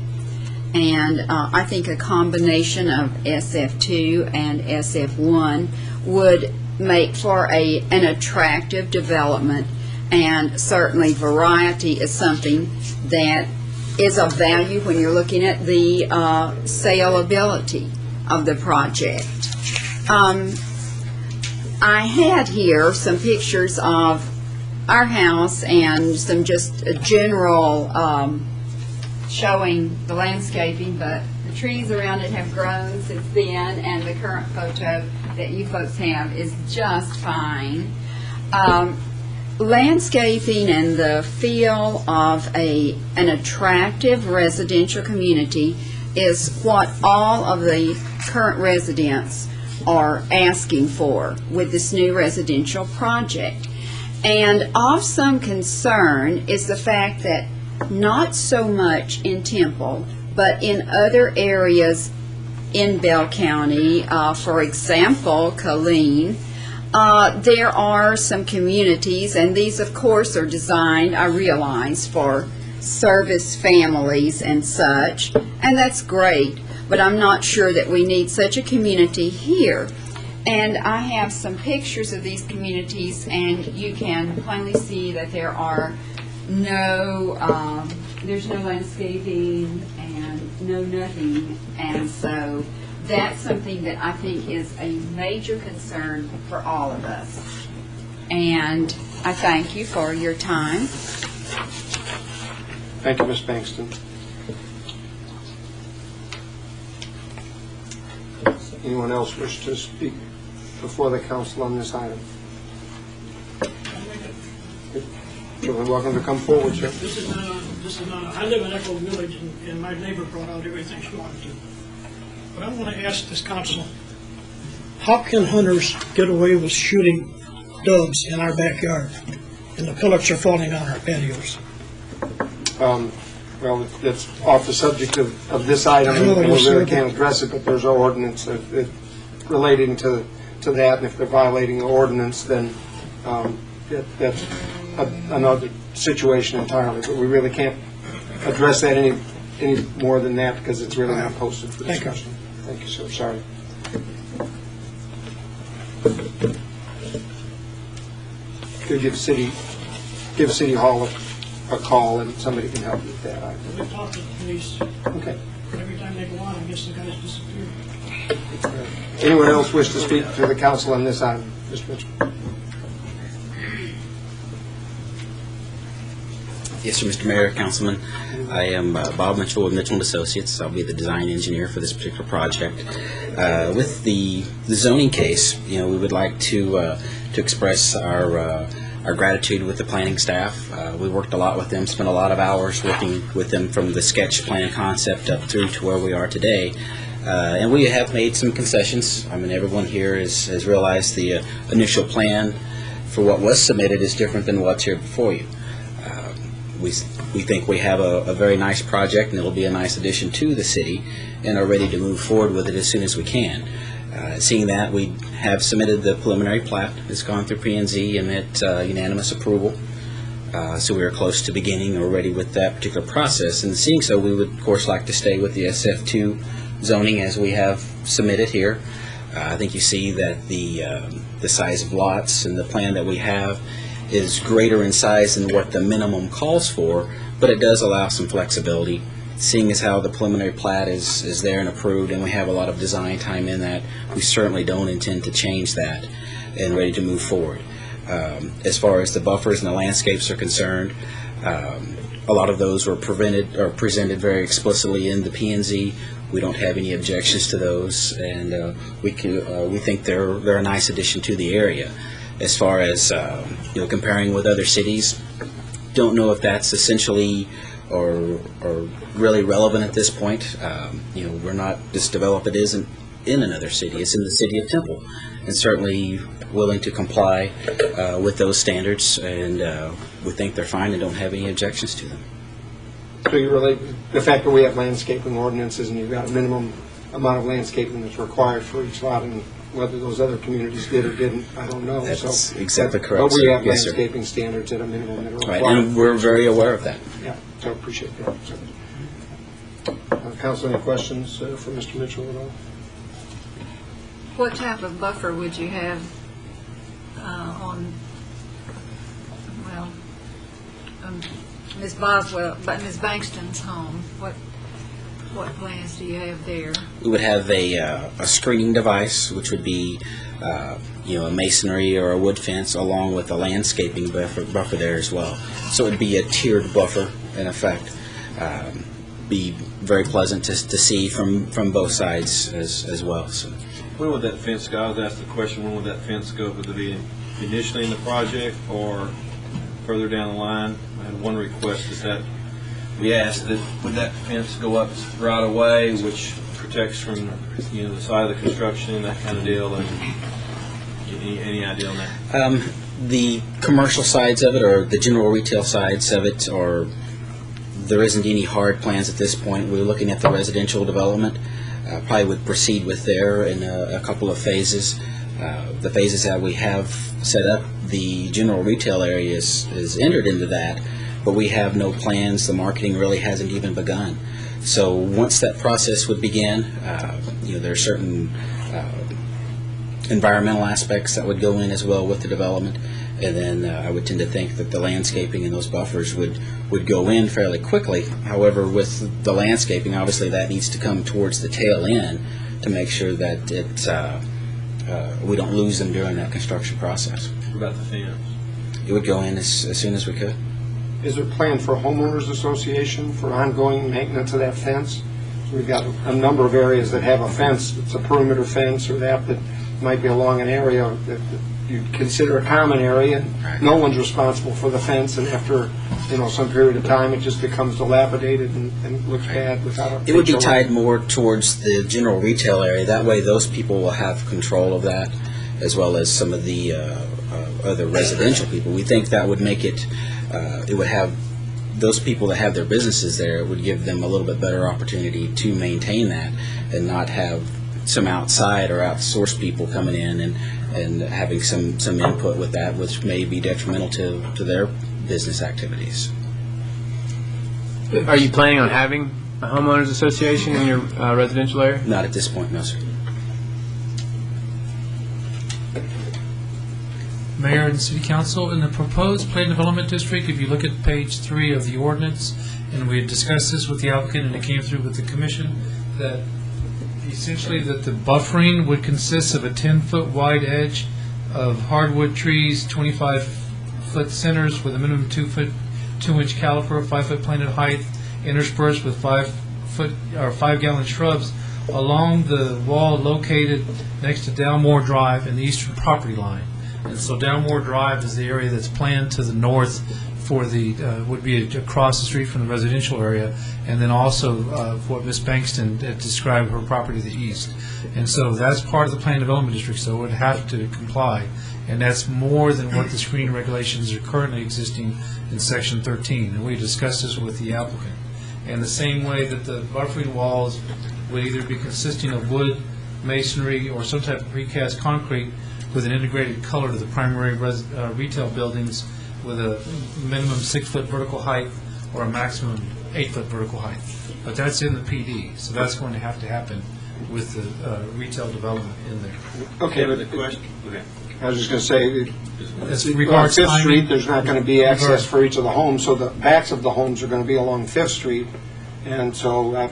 And I think a combination of SF2 and SF1 would make for an attractive development, and certainly variety is something that is of value when you're looking at the saleability of the project. I had here some pictures of our house and some just general showing the landscaping, but the trees around it have grown since then, and the current photo that you folks have is just fine. landscaping and the feel of an attractive residential community is what all of the current residents are asking for with this new residential project. And of some concern is the fact that not so much in Temple, but in other areas in Bell County, for example, Killeen, there are some communities, and these of course are designed, I realize, for service families and such, and that's great, but I'm not sure that we need such a community here. And I have some pictures of these communities, and you can plainly see that there are there's no landscaping and no nothing, and so that's something that I think is a major concern for all of us. And I thank you for your time. Thank you, Ms. Bankston. Anyone else wish to speak before the council on this item? You're welcome to come forward, sir. This is not, I live in Echo Village, and my neighbor brought out everything she wanted to. But I want to ask this council, how can hunters get away with shooting doves in our backyard and the pellets are falling on our patios? Well, that's off the subject of this item, and we really can't address it, but there's an ordinance relating to that, and if they're violating the ordinance, then that's another situation entirely, but we really can't address that any more than that because it's really not posted for discussion. Thank you, sir. Sorry. Could give City Hall a call and somebody can help you with that. We talked to the police. Okay. Every time they go on, I guess the guys disappear. Anyone else wish to speak to the council on this item? Mr. Mitchell. Yes, sir, Mr. Mayor, Councilman. I am Bob Mitchell with Mitchell & Associates. I'll be the design engineer for this particular project. With the zoning case, we would like to express our gratitude with the planning staff. We worked a lot with them, spent a lot of hours working with them from the sketch plan concept up through to where we are today. And we have made some concessions. I mean, everyone here has realized the initial plan for what was submitted is different than what's here before you. We think we have a very nice project, and it'll be a nice addition to the city, and are ready to move forward with it as soon as we can. Seeing that, we have submitted the preliminary plat. It's gone through P&Z and met unanimous approval. So we are close to beginning or ready with that particular process. And seeing so, we would, of course, like to stay with the SF2 zoning as we have submitted here. I think you see that the size of lots and the plan that we have is greater in size than what the minimum calls for, but it does allow some flexibility. Seeing as how the preliminary plat is there and approved, and we have a lot of design time in that, we certainly don't intend to change that and ready to move forward. As far as the buffers and the landscapes are concerned, a lot of those were presented very explicitly in the P&Z. We don't have any objections to those, and we think they're a nice addition to the area. As far as comparing with other cities, don't know if that's essentially or really relevant at this point. We're not, this development isn't in another city. It's in the city of Temple, and certainly willing to comply with those standards, and we think they're fine and don't have any objections to them. So you relate the fact that we have landscaping ordinances and you've got a minimum amount of landscaping that's required for each lot, and whether those other communities did or didn't, I don't know. That's exactly correct. But we have yes, landscaping standards at a minimum that are required. Right, and we're very aware of that. Yeah, so I appreciate that. Council, any questions for Mr. Mitchell at all? What type of buffer would you have on Ms. Boswell, but Ms. Bankston's home? What plans do you have there? We would have a screening device, which would be a masonry or a wood fence, along with a landscaping buffer there as well. So it would be a tiered buffer in effect. Be very pleasant to see from both sides as well. So. When would that fence go? I was asked the question, when would that fence go? Would it be initially in the project, or further down the line. I had one request, is that we asked that would that fence go up right away, which protects from, the side of the construction and that kind of deal, and any idea on that? The commercial sides of it, or the general retail sides of it, or there isn't any hard plans at this point. We're looking at the residential development. Probably would proceed with there in a couple of phases. The phases that we have set up, the general retail area is entered into that, but we have no plans. The marketing really hasn't even begun. So once that process would begin, there are certain environmental aspects that would go in as well with the development, and then I would tend to think that the landscaping and those buffers would go in fairly quickly. However, with the landscaping, obviously that needs to come towards the tail end to make sure that we don't lose them during that construction process. What about the fence? It would go in as soon as we could. Is there a plan for homeowners association for ongoing maintenance of that fence? So we've got a number of areas that have a fence, it's a perimeter fence, or that might be along an area that you consider a common area. No one's responsible for the fence, and after some period of time, it just becomes dilapidated and looks bad without a. It would be tied more towards the general retail area. That way, those people will have control of that, as well as some of the other residential people. We think that would make it. It would have those people that have their businesses there. It would give them a little bit better opportunity to maintain that, and not have some outside or outsourced people coming in and having some input with that, which may be detrimental to their business activities. Are you planning on having a homeowners association in your residential area? Not at this point, no, sir. Mayor and City Council, in the proposed plan development district, if you look at page 3 of the ordinance, and we had discussed this with the applicant and it came through with the commission, that essentially that the buffering would consist of a 10-foot wide edge of hardwood trees, 25-foot centers with a minimum 2-inch caliper, 5-foot planted height, interspersed with 5-gallon shrubs along the wall located next to Dalmore Drive and the eastern property line. And so Dalmore Drive is the area that's planned to the north for the, would be across the street from the residential area, and then also what Ms. Bankston described her property to the east. And so that's part of the plan development district, so it would have to comply. And that's more than what the screening regulations are currently existing in Section 13. And we discussed this with the applicant. And the same way that the buffering walls would either be consisting of wood, masonry, or some type of precast concrete with an integrated color to the primary retail buildings with a minimum 6-foot vertical height or a maximum 8-foot vertical height. But that's in the PD, so that's going to have to happen with the retail development in there. Okay, but the question. Okay. I was just going to say, As on regards Fifth timing, Street, there's not going to be access for each of the homes, so the backs of the homes are going to be along Fifth Street. And so I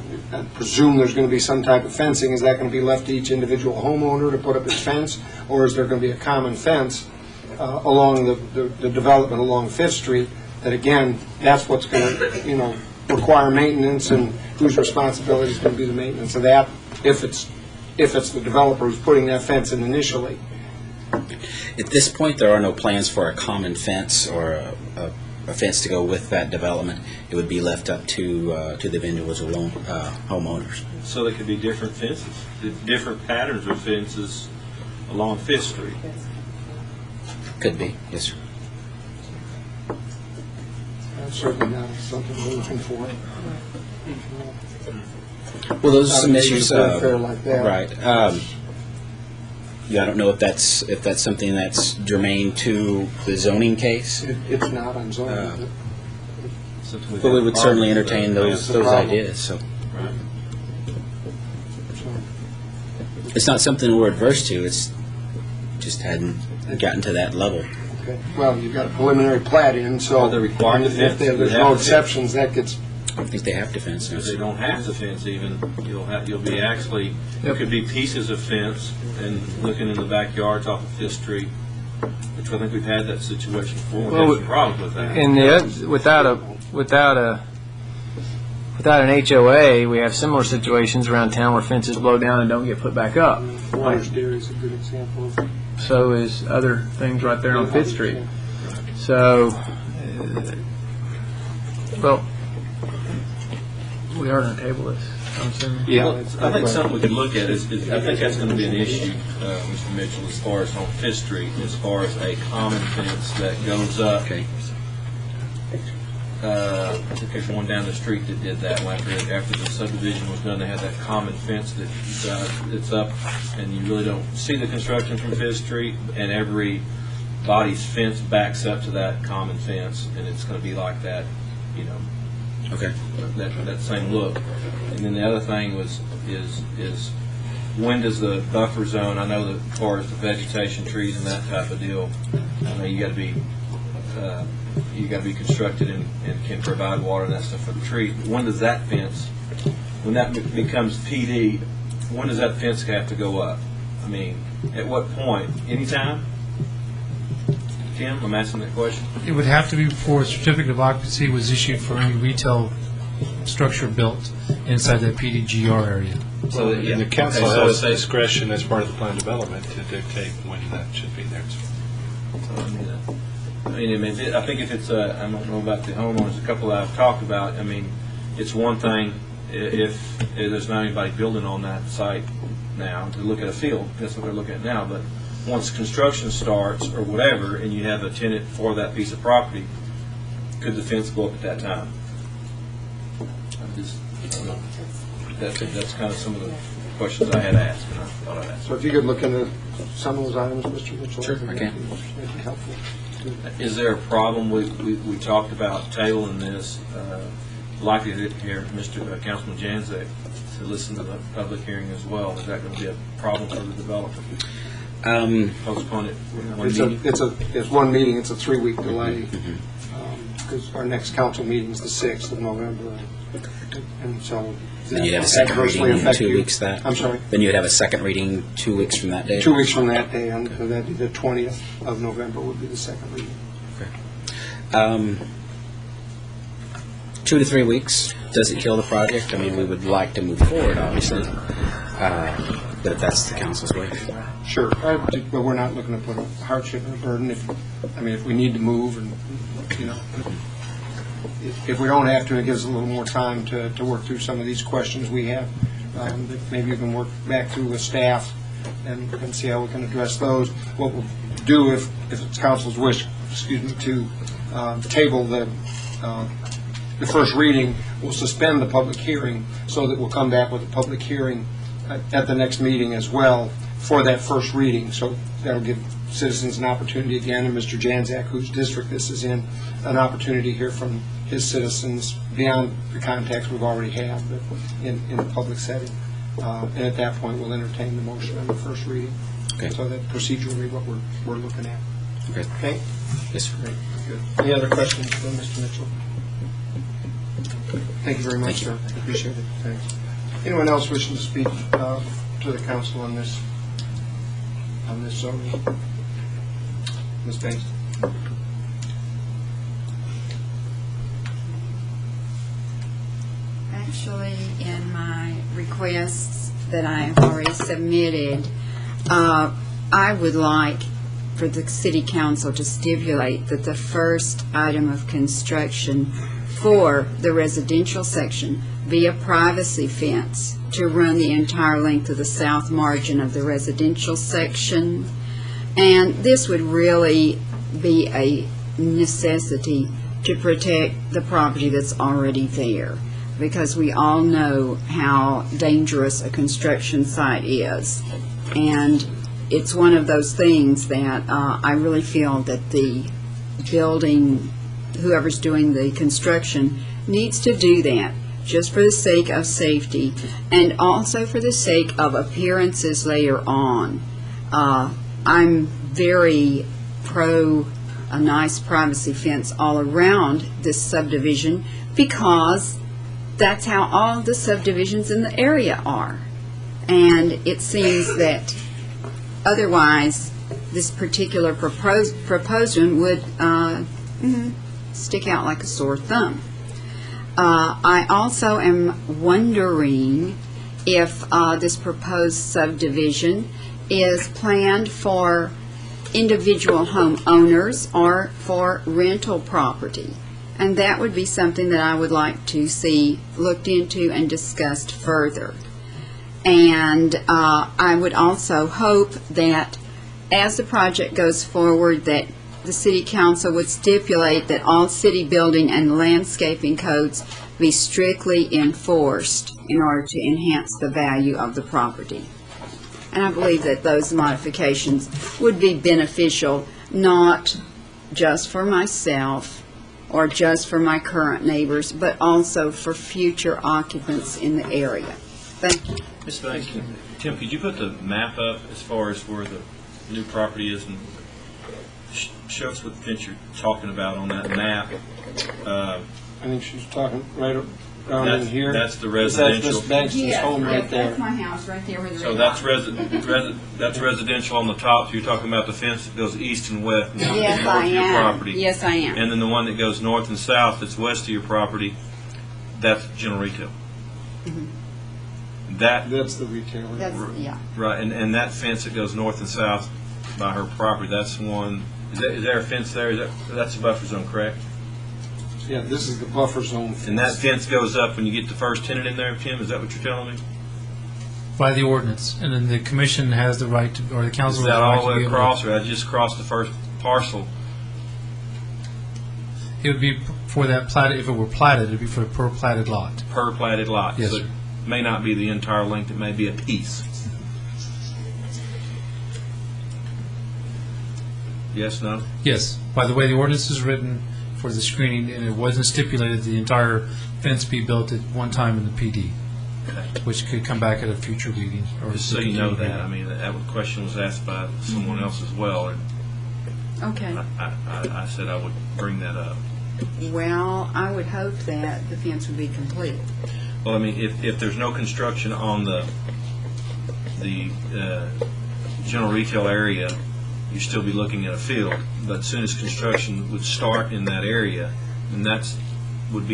presume there's going to be some type of fencing. Is that going to be left to each individual homeowner to put up his fence, or is there going to be a common fence along the development along Fifth Street? That again, that's what's going to require maintenance, and whose responsibility is going to be the maintenance of that if it's the developer who's putting that fence in initially. At this point, there are no plans for a common fence or a fence to go with that development. It would be left up to the individual homeowners. So there could be different fences, different patterns of fences along Fifth Street. Could be, yes, sir. That's certainly not something we're looking for. Well, those are some issues. Like that. Right. Yeah, I don't know if that's something that's germane to the zoning case. It's not on zoning. But we would certainly entertain those ideas. So it's not something we're adverse to. It's just hadn't gotten to that level. Okay. Well, you've got a preliminary plat in, so they're required to fence. There's no exceptions. That gets. I don't think they have to fence. Because they don't have to fence even. You'll be actually. There could be pieces of fence and looking in the backyards off of Fifth Street, which I think we've had that situation before. We had some problems with that. And without an HOA, we have similar situations around town where fences blow down and don't get put back up. Waters Dairy is a good example of. So is other things right there on Fifth Street. So Well, we are going to table this, I'm assuming. Well, I think something we could look at is I think that's going to be an issue, Mr. Mitchell, as far as on Fifth Street, as far as a common fence that goes up. Okay. I think there's one down the street that did that after the subdivision was done. They had that common fence that's up, and you really don't see the construction from Fifth Street, and every body's fence backs up to that common fence, and it's going to be like that, you know. Okay. That same look. And then the other thing is when does the buffer zone? I know that as far as the vegetation, trees, and that type of deal, I know you got to be constructed and can provide water and that stuff for the trees. But when does that fence, when that becomes PD, when does that fence have to go up? I mean, at what point? Anytime? Tim, I'm asking that question. It would have to be before a certificate of occupancy was issued for any retail structure built inside that PDGR area. So And the council has discretion as part of the plan development to dictate when that should be there. I think if it's I don't know about the homeowners, a couple that I've talked about, I mean, it's one thing if there's not anybody building on that site now to look at a field. That's what they're looking at now. But once construction starts or whatever, and you have a tenant for that piece of property, could the fence go up at that time? I don't know. That's kind of some of the questions I had asked, and I thought I'd ask. So if you could look into some of those items, Mr. Mitchell. Sure, I can. That'd be helpful. Is there a problem? We talked about tabling this. Likely to hear Mr. Councilman Janzek to listen to the public hearing as well. Is that going to be a problem for the developer? Postpone it one meeting? It's one meeting. It's a 3-week delay because our next council meeting is the 6th of November, and so. Then you'd have a second reading in 2 weeks. That I'm sorry. Then you'd have a second reading 2 weeks from that day. 2 weeks from that day, and that'd be the 20th of November would be the second reading. Okay. 2 to 3 weeks. Does it kill the project? I mean, we would like to move forward, obviously, but if that's the council's way. Sure, but we're not looking to put a hardship or a burden. If we need to move, and if we don't have to, it gives a little more time to work through some of these questions we have. Maybe you can work back through with staff and see how we can address those. What we'll do if it's council's wish, to table the first reading, we'll suspend the public hearing so that we'll come back with a public hearing at the next meeting as well for that first reading. So that'll give citizens an opportunity again, and Mr. Janzak, whose district this is in, an opportunity to hear from his citizens beyond the contacts we've already had, but in a public setting. And at that point, we'll entertain the motion on the first reading. Okay. So that's procedurally what we're looking at. Okay. Okay? Yes, sir. Great. Good. Any other questions from Mr. Mitchell? Thank you very much, sir. Appreciate it. Thanks. Anyone else wishing to speak to the council on this zoning? Ms. Banks? Actually, in my requests that I have already submitted, I would like for the city council to stipulate that the first item of construction for the residential section be a privacy fence to run the entire length of the south margin of the residential section. And this would really be a necessity to protect the property that's already there, because we all know how dangerous a construction site is. And it's one of those things that I really feel that the building, whoever's doing the construction, needs to do that just for the sake of safety and also for the sake of appearances later on. I'm very pro a nice privacy fence all around this subdivision because that's how all the subdivisions in the area are. And it seems that otherwise this particular proposed one would stick out like a sore thumb. I also am wondering if this proposed subdivision is planned for individual homeowners or for rental property. And that would be something that I would like to see looked into and discussed further. And I would also hope that as the project goes forward, that the City Council would stipulate that all city building and landscaping codes be strictly enforced in order to enhance the value of the property. And I believe that those modifications would be beneficial, not just for myself or just for my current neighbors, but also for future occupants in the area. Thank you. Ms. Banks, Tim, could you put the map up as far as where the new property is and show us what fence you're talking about on that map? I think she's talking right around in here. That's the residential. That's Ms. Bankston's home right there. That's my house right there where the So that's that's residential on the top. So you're talking about the fence that goes east and west north Yes, I of your am. property. Yes, I am. And then the one that goes north and south that's west of your property, that's general retail. That's the retailer. Yeah. Right, and that fence that goes north and south by her property, that's the one. Is there a fence there? That's the buffer zone, correct? Yeah, this is the buffer zone. And that fence goes up when you get the first tenant in there, Tim? Is that what you're telling me? By the ordinance, and then the commission has the right to, or the council Is has that the right all the to way be able across, to. or I just crossed the first parcel? It would be for that platted, if it were platted, it would be for a per platted lot. Per platted lot. Yes, So sir. it may not be the entire length, it may be a piece. Yes, no? Yes, by the way the ordinance is written for the screening, and it wasn't stipulated the entire fence be built at one time in the PD, which could come back at a future meeting. Or Just so you know that, I mean, that question was asked by someone else as well, and Okay. I said I would bring that up. Well, I would hope that the fence would be complete. Well, I mean, if there's no construction on the general retail area, you'd still be looking at a field. But as soon as construction would start in that area, and would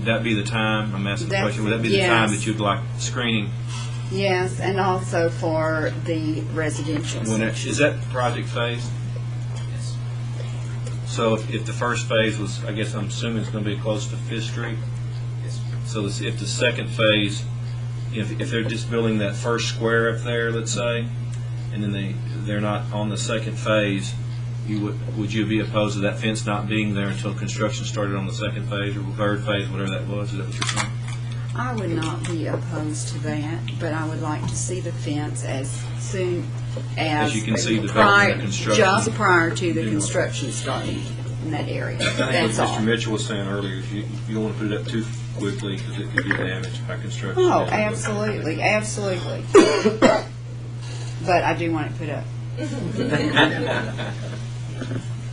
that be the time? I'm asking the That's- question. Would that be the time yes. that you'd like screening? Yes, and also for the residential section. Is that project phase? Yes. So if the first phase was, I guess I'm assuming it's going to be close to Fifth Street. So if the second phase, if they're just building that first square up there, let's say, and then they're not on the second phase, would you be opposed to that fence not being there until construction started on the second phase or third phase, whatever that was? Is that what you're saying? I would not be opposed to that, but I would like to see the fence as soon as you can see development and construction. just prior to the construction starting in that area. I think That's what all. Mr. Mitchell was saying earlier, is you don't want to put it up too quickly because it could be damaged by construction. Oh, absolutely, absolutely. But I do want it put up.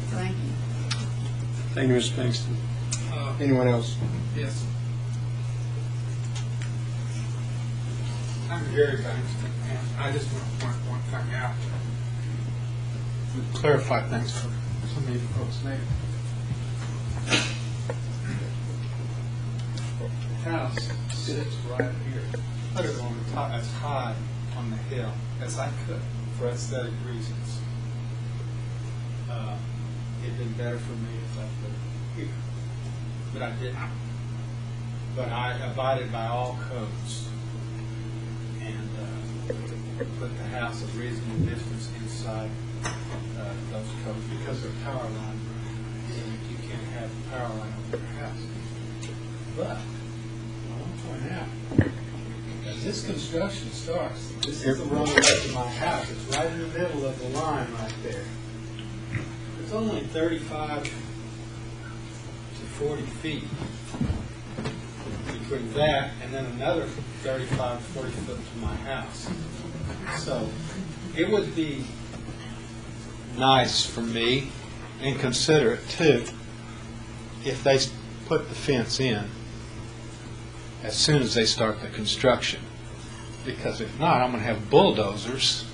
Thank you. Thank you, Ms. Bankston. Anyone else? Yes. I'm Gary Bankston, and I just want to point one thing out to clarify things for some of you folks later. The house sits right here. Put it on the top, as high on the hill as I could for aesthetic reasons. It'd been better for me if I put it here, but I didn't. But I abided by all codes and put the house a reasonable distance inside those codes because they're power line. You can't have a power line over your house. But I want to point out, as this construction starts, this is the runway to my house. It's right in the middle of the line right there. It's only 35 to 40 feet between that and then another 35 to 40 foot to my house. So it would be nice for me, and considerate too, if they put the fence in as soon as they start the construction. Because if not, I'm going to have bulldozers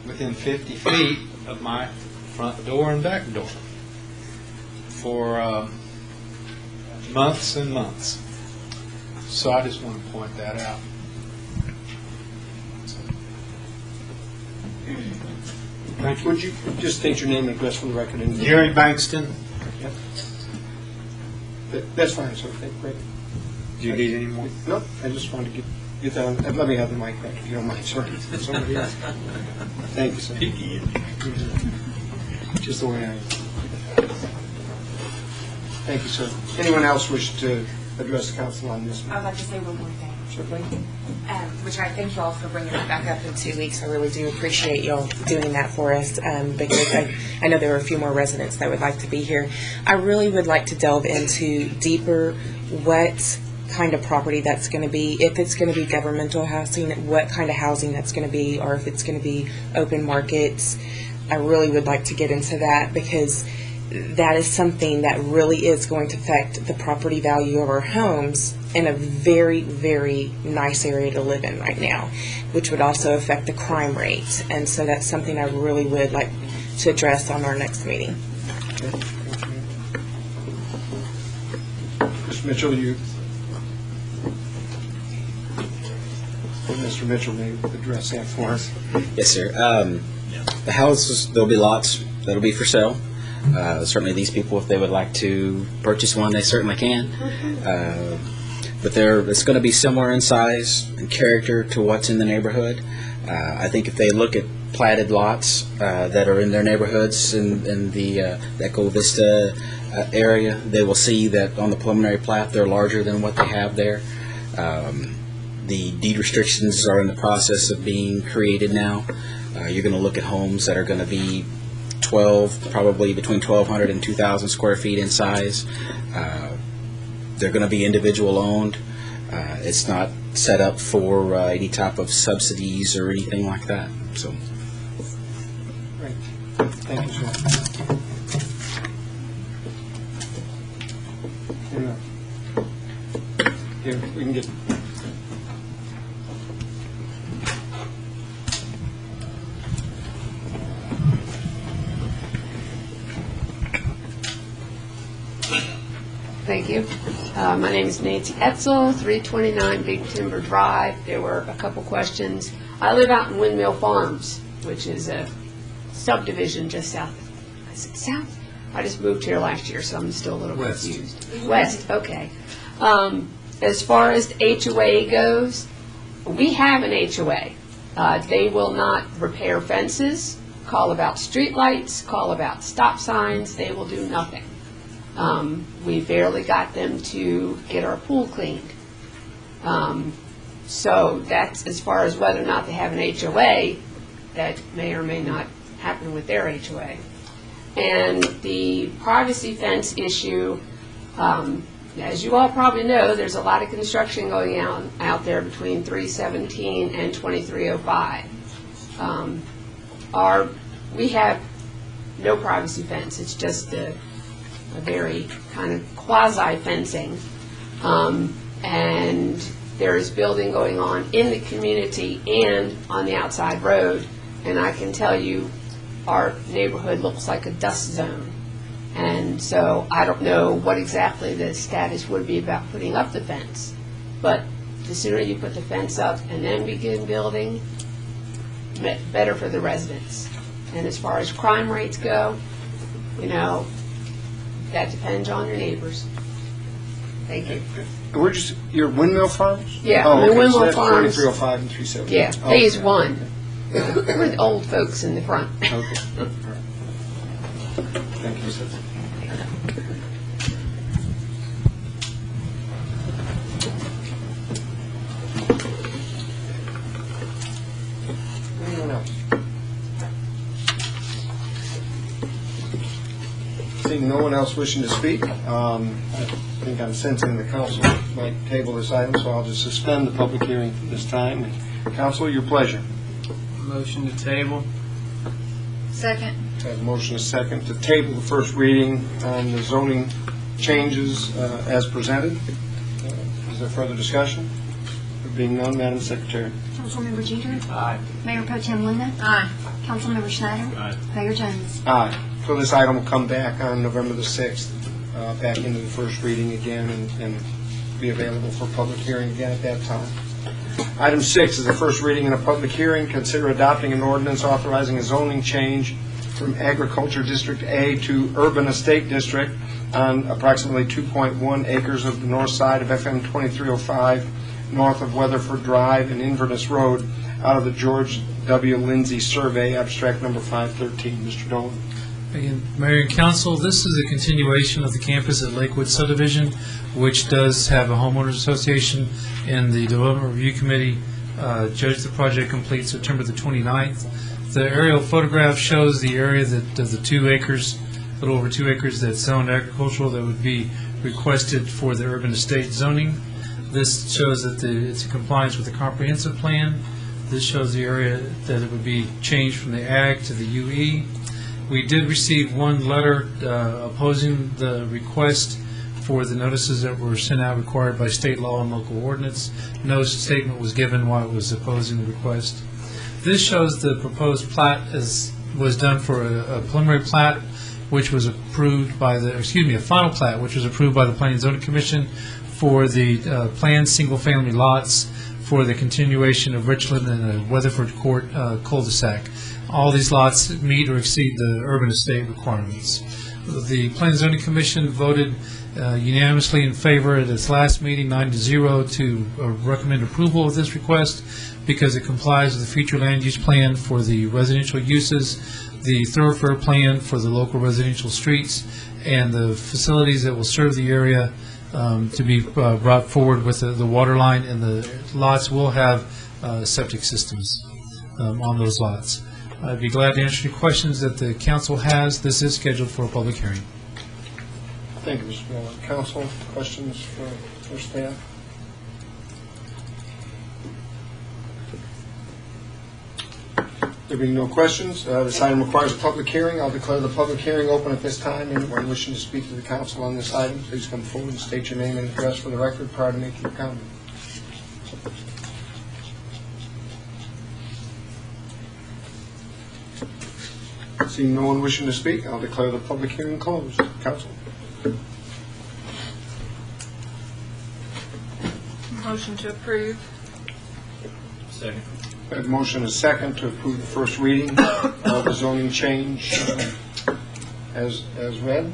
within 50 feet of my front door and back door for months and months. So I just want to point that out. Thank you. Would you just state your name and address for the record? Jerry Bankston. Yep. That's fine, sir. Great. Do you need any more? No, I just wanted to get that on. Let me have the mic back, if you don't mind, sir. Somebody else. Thank you, sir. Just the way I am. Thank you, sir. Anyone else wish to address the council on this? I'd like to say one more thing. Certainly. Which I thank you all for bringing it back up in 2 weeks. I really do appreciate y'all doing that for us because I know there are a few more residents that would like to be here. I really would like to delve into deeper what kind of property that's going to be, if it's going to be governmental housing, what kind of housing that's going to be, or if it's going to be open markets. I really would like to get into that because that is something that really is going to affect the property value of our homes in a very, very nice area to live in right now, which would also affect the crime rate. And so that's something I really would like to address on our next meeting. Mr. Mitchell, Mr. Mitchell may address that for us. Yes, sir. The houses, there'll be lots that'll be for sale. Certainly these people, if they would like to purchase one, they certainly can. But it's going to be similar in size and character to what's in the neighborhood. I think if they look at platted lots that are in their neighborhoods in the Echo Vista area, they will see that on the preliminary plat they're larger than what they have there. The deed restrictions are in the process of being created now. You're going to look at homes that are going to be probably between 1,200 and 2,000 square feet in size. They're going to be individual owned. It's not set up for any type of subsidies or anything like that. So, great. Thank you, sir. Here, we can get. Thank you. My name is Nancy Etzel, 329 Big Timber Drive. There were a couple questions. I live out in Windmill Farms, which is a subdivision just south. Is it south? I just moved here last year, so I'm still a little confused. West, okay. As far as the HOA goes, we have an HOA. They will not repair fences, call about street lights, call about stop signs. They will do nothing. We barely got them to get our pool cleaned. So that's as far as whether or not they have an HOA. That may or may not happen with their HOA. And the privacy fence issue, as you all probably know, there's a lot of construction going out there between 317 and 2305. We have no privacy fence. It's just a very kind of quasi-fencing. And there is building going on in the community and on the outside road. And I can tell you our neighborhood looks like a dust zone. And so I don't know what exactly the status would be about putting up the fence. But the sooner you put the fence up and then begin building, better for the residents. And as far as crime rates go, that depends on your neighbors. Thank you. We're just your Windmill Farms? Yeah, okay. Windmill So that's Farms. 4305 and 370. Yeah, phase one. We're the old folks in the front. Okay. Thank you, sir. Anyone else? Seeing no one else wishing to speak, I think I'm sensing the council might table this item, so I'll just suspend the public hearing for this time. And council, your pleasure. Motion to table. Second. I have a motion and a second to table the first reading on the zoning changes as presented. Is there further discussion? There being none, Madam Secretary. Councilmember Jeter? Aye. Mayor Pro Tem Linda? Aye. Councilmember Schneider? Aye. Mayor Jones? Aye. So this item will come back on November the 6th, back into the first reading again and be available for public hearing again at that time. Item 6 is the first reading and a public hearing. Consider adopting an ordinance authorizing a zoning change from Agriculture District A to Urban Estate District on approximately 2.1 acres of the north side of FM 2305, north of Weatherford Drive and Inverness Road, out of the George W. Lindsay Survey, abstract number 513. Mr. Dolan. Again, Mayor and Council, this is a continuation of the campus at Lakewood subdivision, which does have a homeowners association, and the Development Review Committee judged the project complete September the 29th. The aerial photograph shows the area that the 2 acres, a little over 2 acres, that's zoned agricultural that would be requested for the urban estate zoning. This shows that it's in compliance with the comprehensive plan. This shows the area that it would be changed from the ag to the UE. We did receive one letter opposing the request for the notices that were sent out required by state law and local ordinance. No statement was given why it was opposing the request. This shows the proposed plat was done for a preliminary plat, which was approved by the, a final plat, which was approved by the Planning and Zoning Commission for the planned single-family lots for the continuation of Richland and the Weatherford Court cul-de-sac. All these lots meet or exceed the urban estate requirements. The Planning and Zoning Commission voted unanimously in favor at its last meeting, 9-0, to recommend approval of this request because it complies with the future land use plan for the residential uses, the thoroughfare plan for the local residential streets, and the facilities that will serve the area to be brought forward with the water line, and the lots will have septic systems on those lots. I'd be glad to answer any questions that the council has. This is scheduled for a public hearing. Thank you, Mr. Miller. Council, questions for staff? There being no questions, this item requires a public hearing. I'll declare the public hearing open at this time. Anyone wishing to speak to the council on this item, please come forward and state your name and address for the record prior to making your comment. Seeing no one wishing to speak, I'll declare the public hearing closed. Council. Motion to approve. Second. I have a motion and a second to approve the first reading of the zoning change as read.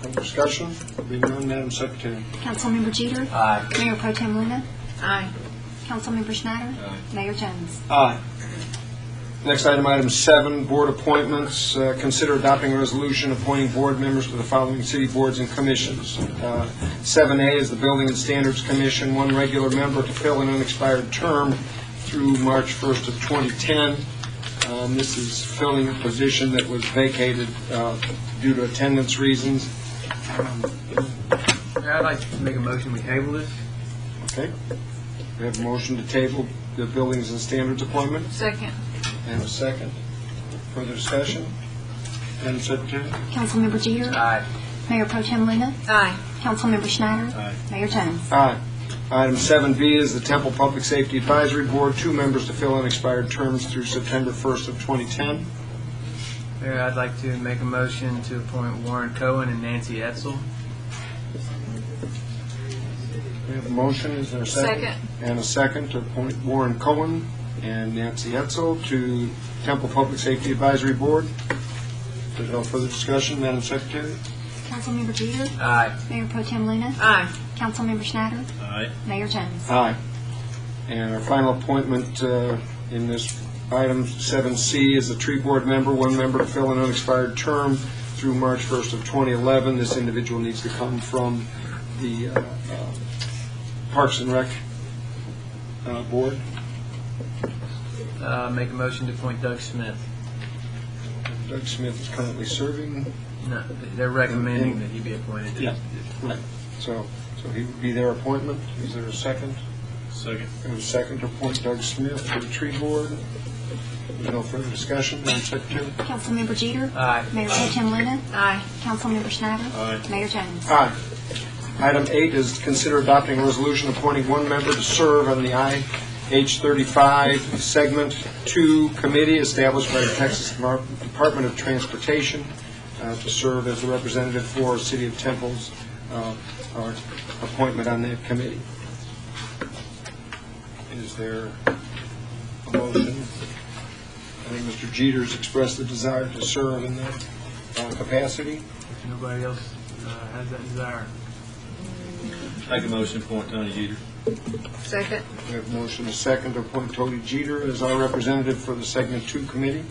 No discussion. Being none, Madam Secretary. Councilmember Jeter? Aye. Mayor Pro Tem Luna? Aye. Councilmember Schneider? Aye. Mayor Jones? Aye. Next item, item 7, board appointments. Consider adopting a resolution appointing board members to the following city boards and commissions. 7A is the Building and Standards Commission, 1 regular member to fill an unexpired term through March 1st of 2010. This is filling a position that was vacated due to attendance reasons. I'd like to make a motion we table this. Okay. We have a motion to table the Buildings and Standards appointment. Second. And a second. Further discussion? Madam Secretary? Councilmember Jeter? Aye. Mayor Pro Tem Luna? Aye. Councilmember Schneider? Aye. Mayor Jones? Aye. Item 7B is the Temple Public Safety Advisory Board, 2 members to fill unexpired terms through September 1st of 2010. Mayor, I'd like to make a motion to appoint Warren Cohen and Nancy Etzel. We have a motion, is there a second? Second. And a second to appoint Warren Cohen and Nancy Etzel to Temple Public Safety Advisory Board. If there's no further discussion, Madam Secretary? Councilmember Jeter? Aye. Mayor Pro Tem Luna? Aye. Councilmember Schneider? Aye. Mayor Jones? Aye. And our final appointment in this item 7C is a tree board member, 1 member to fill an unexpired term through March 1st of 2011. This individual needs to come from the Parks and Rec Board. Make a motion to appoint Doug Smith. Doug Smith is currently serving. No, they're recommending that he be appointed. Yeah, right. So he would be their appointment. Is there a second? Second. There's a second to appoint Doug Smith to the tree board. There's no further discussion. Madam Secretary? Councilmember Jeter? Aye. Mayor Pro Tem Luna? Aye. Councilmember Schneider? Aye. Mayor Jones? Aye. Item 8 is to consider adopting a resolution appointing 1 member to serve on the IH-35 Segment 2 Committee established by the Texas Department of Transportation to serve as the representative for City of Temple's appointment on that committee. Is there a motion? I think Mr. Jeter's expressed the desire to serve in that capacity. If nobody else has that desire. Make a motion to appoint Tony Jeter. Second. We have a motion to second to appoint Tony Jeter as our representative for the Segment 2 Committee.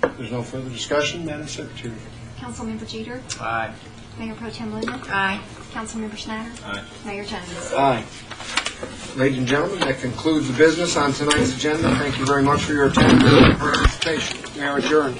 There's no further discussion. Madam Secretary. Councilmember Jeter? Aye. Mayor Pro Tem Linda? Aye. Councilmember Schneider? Aye. Mayor Jones? Aye. Ladies and gentlemen, that concludes the business on tonight's agenda. Thank you very much for your attendance and participation. We are adjourned.